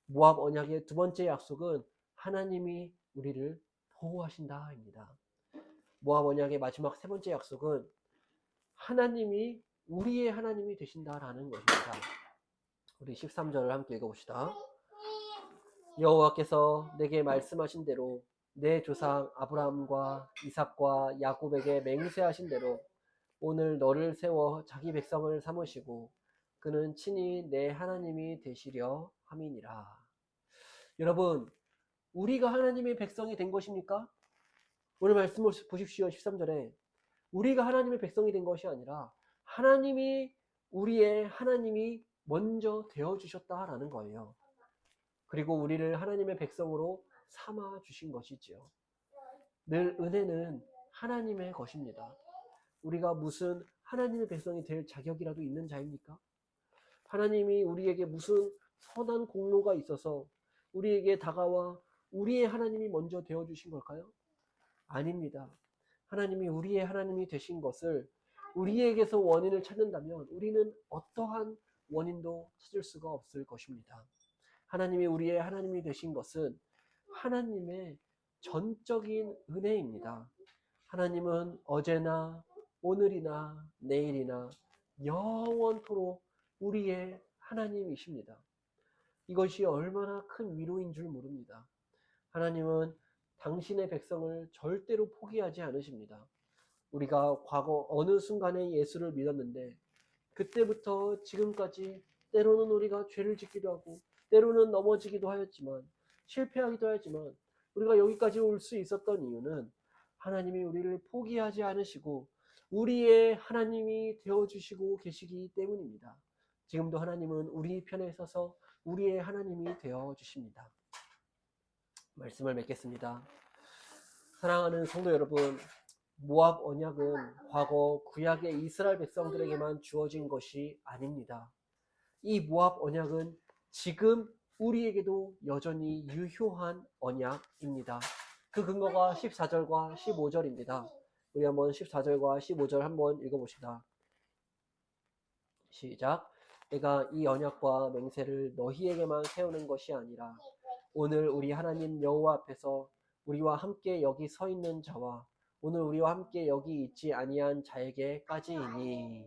모압 언약의 두 번째 약속은 하나님이 우리를 보호하신다입니다. 모압 언약의 마지막 세 번째 약속은 하나님이 우리의 하나님이 되신다라는 것입니다. 우리 13절을 함께 읽어봅시다. 여호와께서 내게 말씀하신 대로 내 조상 아브라함과 이삭과 야곱에게 맹세하신 대로 오늘 너를 세워 자기 백성을 삼으시고 그는 친히 내 하나님이 되시려 함이니라. 여러분, 우리가 하나님의 백성이 된 것입니까? 오늘 말씀을 보십시오. 13절에 우리가 하나님의 백성이 된 것이 아니라 하나님이 우리의 하나님이 먼저 되어주셨다라는 거예요. 그리고 우리를 하나님의 백성으로 삼아 주신 것이지요. 늘 은혜는 하나님의 것입니다. 우리가 무슨 하나님의 백성이 될 자격이라도 있는 자입니까? 하나님이 우리에게 무슨 선한 공로가 있어서 우리에게 다가와 우리의 하나님이 먼저 되어주신 걸까요? 아닙니다. 하나님이 우리의 하나님이 되신 것을 우리에게서 원인을 찾는다면 우리는 어떠한 원인도 찾을 수가 없을 것입니다. 하나님이 우리의 하나님이 되신 것은 하나님의 전적인 은혜입니다. 하나님은 어제나 오늘이나 내일이나 영원토록 우리의 하나님이십니다. 이것이 얼마나 큰 위로인 줄 모릅니다. 하나님은 당신의 백성을 절대로 포기하지 않으십니다. 우리가 과거 어느 순간에 예수를 믿었는데 그때부터 지금까지 때로는 우리가 죄를 짓기도 하고 때로는 넘어지기도 하였지만 실패하기도 하였지만 우리가 여기까지 올 수 있었던 이유는 하나님이 우리를 포기하지 않으시고 우리의 하나님이 되어주시고 계시기 때문입니다. 지금도 하나님은 우리 편에 서서 우리의 하나님이 되어주십니다. 말씀을 맺겠습니다. 사랑하는 성도 여러분, 모압 언약은 과거 구약의 이스라엘 백성들에게만 주어진 것이 아닙니다. 이 모압 언약은 지금 우리에게도 여전히 유효한 언약입니다. 그 근거가 14절과 15절입니다. 우리 한번 14절과 15절 한번 읽어봅시다. 시작. 내가 이 언약과 맹세를 너희에게만 세우는 것이 아니라 오늘 우리 하나님 여호와 앞에서 우리와 함께 여기 서 있는 자와 오늘 우리와 함께 여기 있지 아니한 자에게까지이니.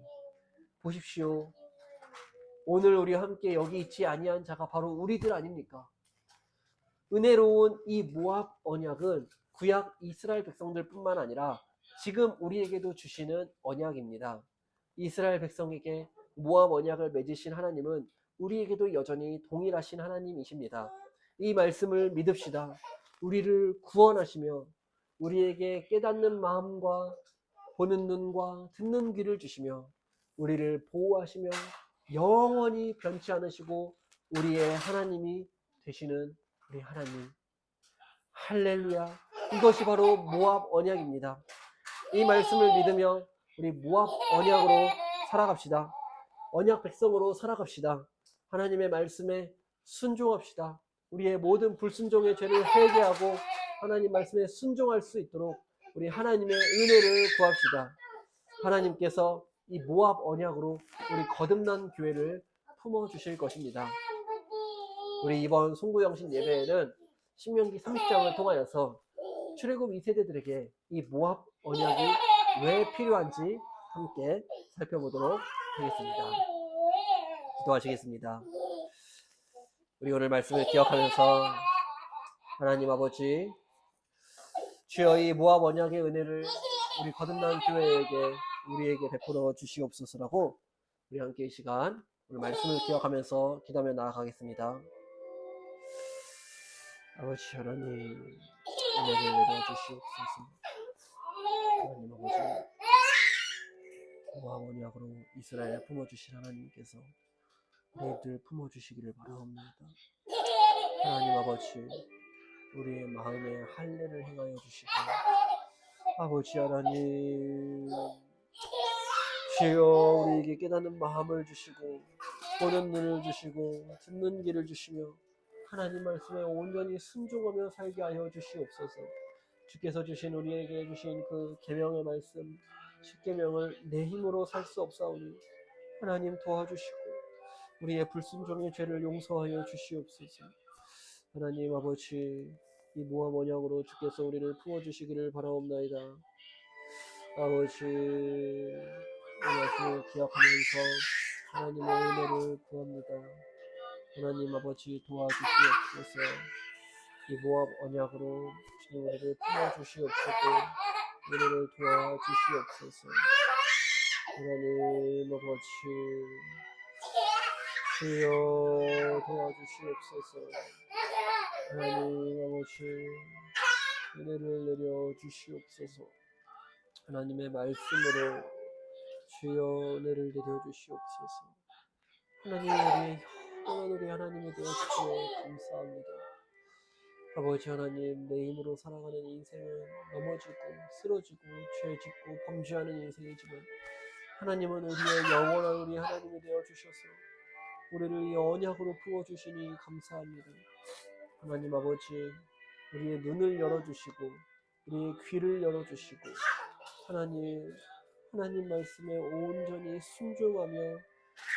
보십시오. 오늘 우리와 함께 여기 있지 아니한 자가 바로 우리들 아닙니까? 은혜로운 이 모압 언약은 구약 이스라엘 백성들 뿐만 아니라 지금 우리에게도 주시는 언약입니다. 이스라엘 백성에게 모압 언약을 맺으신 하나님은 우리에게도 여전히 동일하신 하나님이십니다. 이 말씀을 믿읍시다. 우리를 구원하시며 우리에게 깨닫는 마음과 보는 눈과 듣는 귀를 주시며 우리를 보호하시며 영원히 변치 않으시고 우리의 하나님이 되시는 우리 하나님. 할렐루야. 이것이 바로 모압 언약입니다. 이 말씀을 믿으며 우리 모압 언약으로 살아갑시다. 언약 백성으로 살아갑시다. 하나님의 말씀에 순종합시다. 우리의 모든 불순종의 죄를 회개하고 하나님 말씀에 순종할 수 있도록 우리 하나님의 은혜를 구합시다. 하나님께서 이 모압 언약으로 우리 거듭난 교회를 품어주실 것입니다. 우리 이번 송구영신 예배에는 신명기 30장을 통하여서 출애굽 2세대들에게 이 모압 언약이 왜 필요한지 함께 살펴보도록 하겠습니다. 기도하시겠습니다. 우리 오늘 말씀을 기억하면서 하나님 아버지, 주여 이 모압 언약의 은혜를 우리 거듭난 교회에게 우리에게 베풀어 주시옵소서라고 우리 함께 이 시간 오늘 말씀을 기억하면서 기도하며 나아가겠습니다. 아버지 하나님, 은혜를 내려주시옵소서. 하나님 아버지, 모압 언약으로 이스라엘 품어주신 하나님께서 우리들 품어주시기를 바라옵니다. 하나님 아버지, 우리의 마음에 할례를 행하여 주시고 아버지 하나님, 주여 우리에게 깨닫는 마음을 주시고 보는 눈을 주시고 듣는 귀를 주시며 하나님 말씀에 온전히 순종하며 살게 하여 주시옵소서. 주께서 주신 우리에게 주신 그 계명의 말씀, 십계명을 내 힘으로 살 수 없사오니 하나님 도와주시고 우리의 불순종의 죄를 용서하여 주시옵소서. 하나님 아버지, 이 모압 언약으로 주께서 우리를 품어주시기를 바라옵나이다. 아버지, 이 말씀을 기억하면서 하나님의 은혜를 구합니다. 하나님 아버지 도와주시옵소서. 이 모압 언약으로 주님 우리를 품어주시옵소서. 우리를 도와주시옵소서. 하나님 아버지, 주여 도와주시옵소서. 하나님 아버지, 은혜를 내려 주시옵소서. 하나님의 말씀으로 주여 은혜를 내려 주시옵소서. 하나님 우리의 영원한 우리 하나님이 되어 주시니 감사합니다. 아버지 하나님, 내 힘으로 살아가는 인생은 넘어지고 쓰러지고 죄 짓고 범죄하는 인생이지만 하나님은 우리의 영원한 우리 하나님이 되어 주셔서 우리를 이 언약으로 부어주시니 감사합니다. 하나님 아버지, 우리의 눈을 열어주시고 우리의 귀를 열어주시고 하나님 말씀에 온전히 순종하며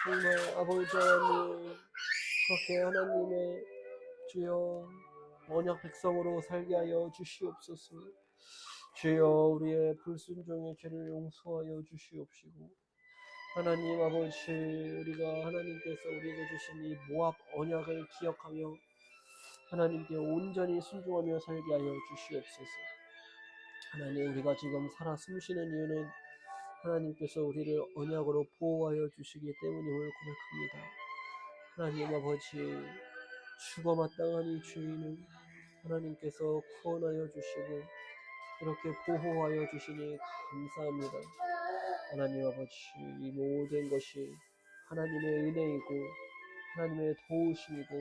정말 아버지 하나님 그렇게 하나님의 주여 언약 백성으로 살게 하여 주시옵소서. 주여 우리의 불순종의 죄를 용서하여 주시옵시고 하나님 아버지 우리가 하나님께서 우리에게 주신 이 모압 언약을 기억하며 하나님께 온전히 순종하며 살게 하여 주시옵소서. 하나님 우리가 지금 살아 숨쉬는 이유는 하나님께서 우리를 언약으로 보호하여 주시기 때문임을 고백합니다. 하나님 아버지 죽어 마땅한 이 죄인은 하나님께서 구원하여 주시고 이렇게 보호하여 주시니 감사합니다. 하나님 아버지 이 모든 것이 하나님의 은혜이고 하나님의 도우심이고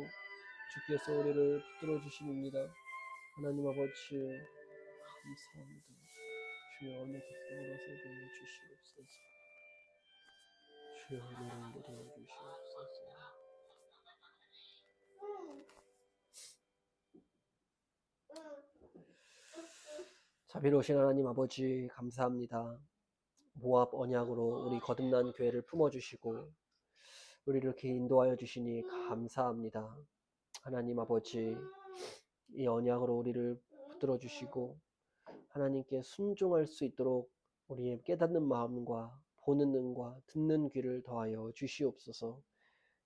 주께서 우리를 붙들어 주심입니다. 하나님 아버지 감사합니다. 주여 어느 백성으로 살게 주시옵소서. 주여 은혜를 내려 주시옵소서. 자비로우신 하나님 아버지 감사합니다. 모압 언약으로 우리 거듭난 교회를 품어주시고 우리를 이렇게 인도하여 주시니 감사합니다. 하나님 아버지 이 언약으로 우리를 붙들어 주시고 하나님께 순종할 수 있도록 우리의 깨닫는 마음과 보는 눈과 듣는 귀를 더하여 주시옵소서.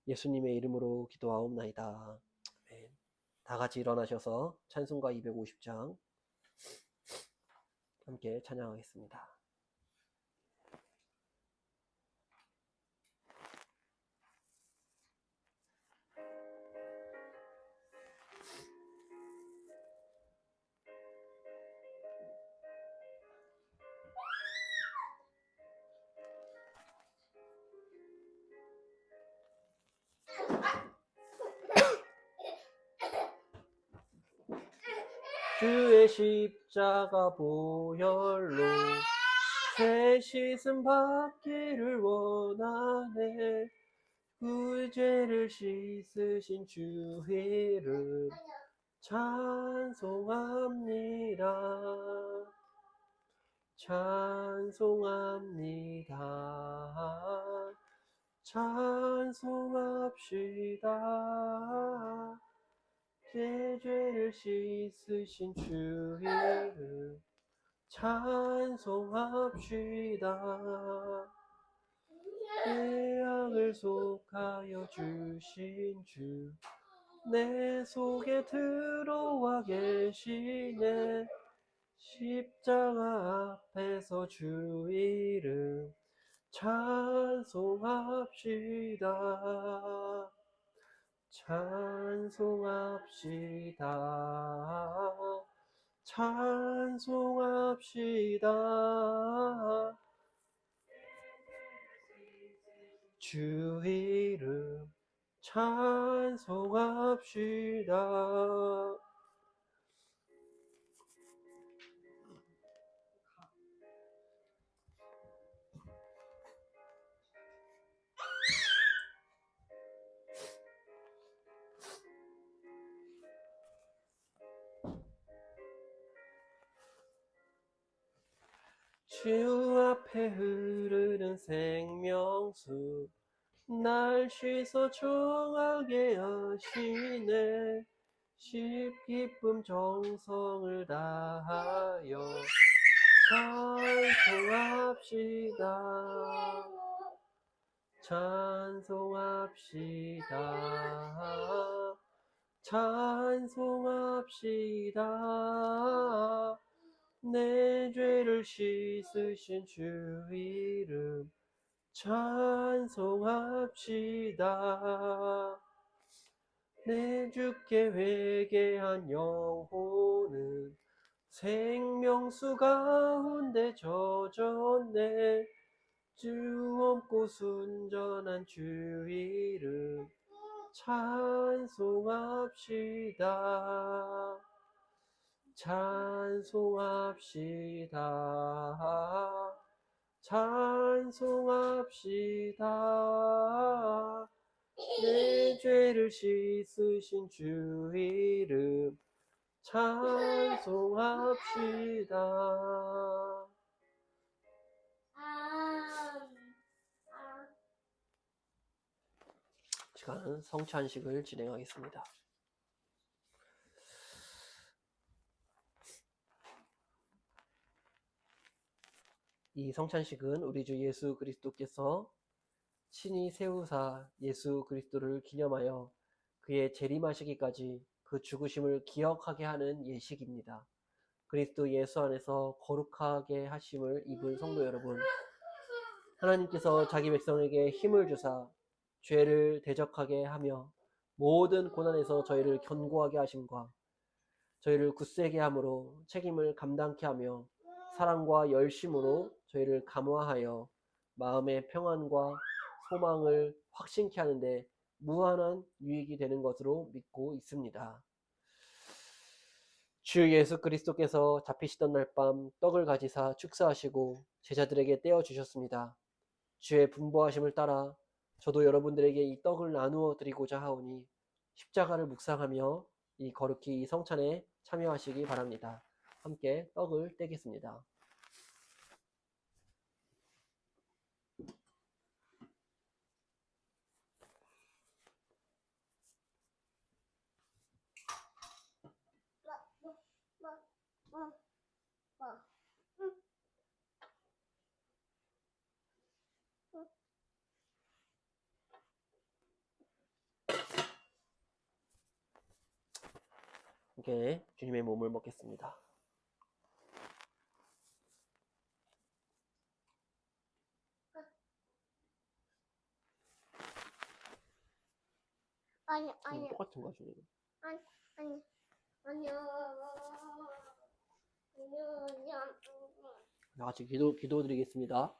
예수님의 이름으로 기도하옵나이다. 아멘. 다 같이 일어나셔서 찬송가 250장 함께 찬양하겠습니다. 주의 십자가 보혈로 죄 씻음 받기를 원하네. 그 죄를 씻으신 주 이름 찬송합니다. 찬송합니다. 찬송합시다. 제 죄를 씻으신 주 이름 찬송합시다. 죄악을 속하여 주신 주 내 속에 들어와 계시네. 십자가 앞에서 주 이름 찬송합시다. 찬송합시다. 찬송합시다. 주 이름 찬송합시다. 주 앞에 흐르는 생명수 날 씻어 정하게 하시네. 십기쁨 정성을 다하여 찬송합시다. 찬송합시다. 찬송합시다. 내 죄를 씻으신 주 이름 찬송합시다. 내 주께 회개한 영혼은 생명수 가운데 젖었네. 주 없고 순전한 주 이름 찬송합시다. 찬송합시다. 찬송합시다. 내 죄를 씻으신 주 이름 찬송합시다. 시간은 성찬식을 진행하겠습니다. 이 성찬식은 우리 주 예수 그리스도께서 친히 세우사 예수 그리스도를 기념하여 그의 재림하시기까지 그 죽으심을 기억하게 하는 예식입니다. 그리스도 예수 안에서 거룩하게 하심을 입은 성도 여러분, 하나님께서 자기 백성에게 힘을 주사 죄를 대적하게 하며 모든 고난에서 저희를 견고하게 하심과 저희를 굳세게 함으로 책임을 감당케 하며 사랑과 열심으로 저희를 감화하여 마음의 평안과 소망을 확신케 하는데 무한한 유익이 되는 것으로 믿고 있습니다. 주 예수 그리스도께서 잡히시던 날 밤 떡을 가지사 축사하시고 제자들에게 떼어 주셨습니다. 주의 분부하심을 따라 저도 여러분들에게 이 떡을 나누어 드리고자 하오니 십자가를 묵상하며 이 거룩히 이 성찬에 참여하시기 바랍니다. 함께 떡을 떼겠습니다. 함께 주님의 몸을 먹겠습니다. 아니. 똑같은 거 주님. 아니요. 다 같이 기도드리겠습니다.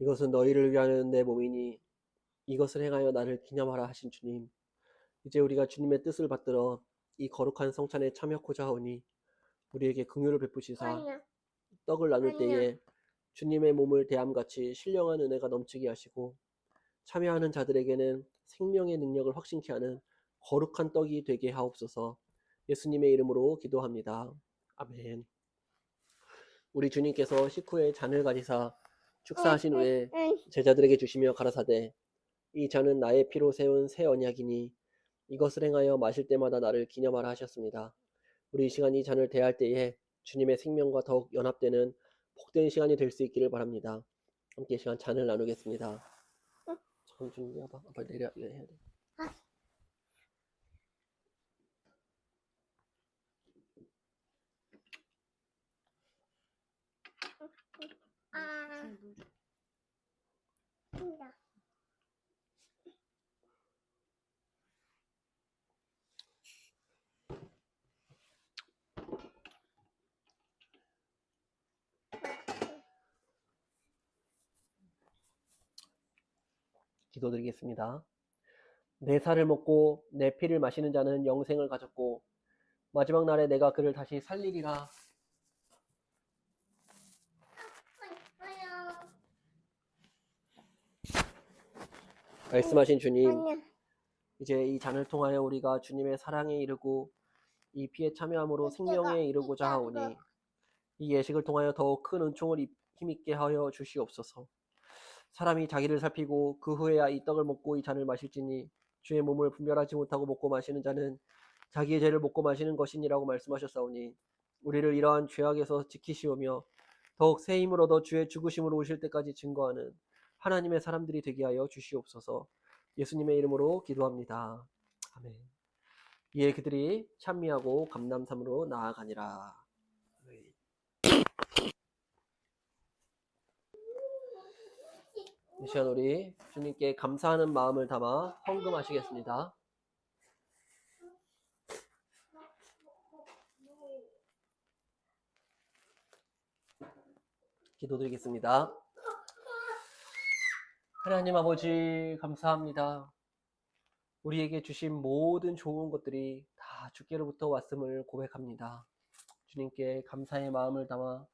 이것은 너희를 위하는 내 몸이니 이것을 행하여 나를 기념하라 하신 주님. 이제 우리가 주님의 뜻을 받들어 이 거룩한 성찬에 참여하고자 하오니 우리에게 긍휼을 베푸시사 떡을 나눌 때에 주님의 몸을 대함같이 신령한 은혜가 넘치게 하시고 참여하는 자들에게는 생명의 능력을 확신케 하는 거룩한 떡이 되게 하옵소서. 예수님의 이름으로 기도합니다. 아멘. 우리 주님께서 식후에 잔을 가지사 축사하신 후에 제자들에게 주시며 가라사대 이 잔은 나의 피로 세운 새 언약이니 이것을 행하여 마실 때마다 나를 기념하라 하셨습니다. 우리 이 시간 이 잔을 대할 때에 주님의 생명과 더욱 연합되는 복된 시간이 될 수 있기를 바랍니다. 함께 이 시간 잔을 나누겠습니다. 참 준비해봐. 빨리 내려 해야 돼. 기도드리겠습니다. 내 살을 먹고 내 피를 마시는 자는 영생을 가졌고 마지막 날에 내가 그를 다시 살리리라. 말씀하신 주님, 이제 이 잔을 통하여 우리가 주님의 사랑에 이르고 이 피에 참여함으로 생명에 이르고자 하오니 이 예식을 통하여 더욱 큰 은총을 힘있게 하여 주시옵소서. 사람이 자기를 살피고 그 후에야 이 떡을 먹고 이 잔을 마실지니 주의 몸을 분별하지 못하고 먹고 마시는 자는 자기의 죄를 먹고 마시는 것이니라고 말씀하셨사오니 우리를 이러한 죄악에서 지키시오며 더욱 새 힘을 얻어 주의 죽으심으로 오실 때까지 증거하는 하나님의 사람들이 되게 하여 주시옵소서. 예수님의 이름으로 기도합니다. 아멘. 이에 그들이 찬미하고 감람삼으로 나아가니라. 이 시간 우리 주님께 감사하는 마음을 담아 헌금하시겠습니다. 기도드리겠습니다. 하나님 아버지 감사합니다. 우리에게 주신 모든 좋은 것들이 다 주께로부터 왔음을 고백합니다. 주님께 감사의 마음을 담아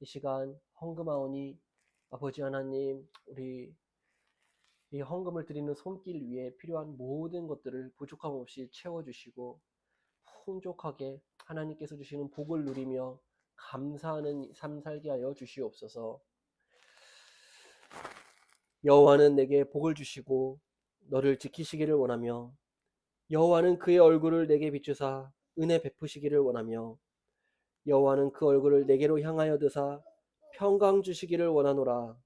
이 시간 헌금하오니 아버지 하나님, 우리 이 헌금을 드리는 손길 위에 필요한 모든 것들을 부족함 없이 채워주시고 풍족하게 하나님께서 주시는 복을 누리며 감사하는 삶 살게 하여 주시옵소서. 여호와는 내게 복을 주시고 너를 지키시기를 원하며 여호와는 그의 얼굴을 내게 비추사 은혜 베푸시기를 원하며 여호와는 그 얼굴을 내게로 향하여 드사 평강 주시기를 원하노라.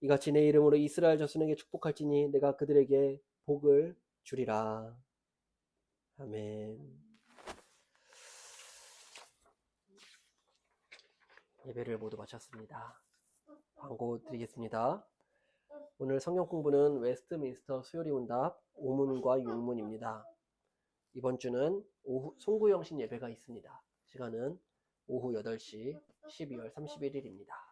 이같이 내 이름으로 이스라엘 자손에게 축복할지니 내가 그들에게 복을 주리라. 아멘. 예배를 모두 마쳤습니다. 광고 드리겠습니다. 오늘 성경 공부는 웨스트민스터 수요리 문답 5문과 6문입니다. 이번 주는 오후 송구영신 예배가 있습니다. 시간은 오후 8시 12월 31일입니다.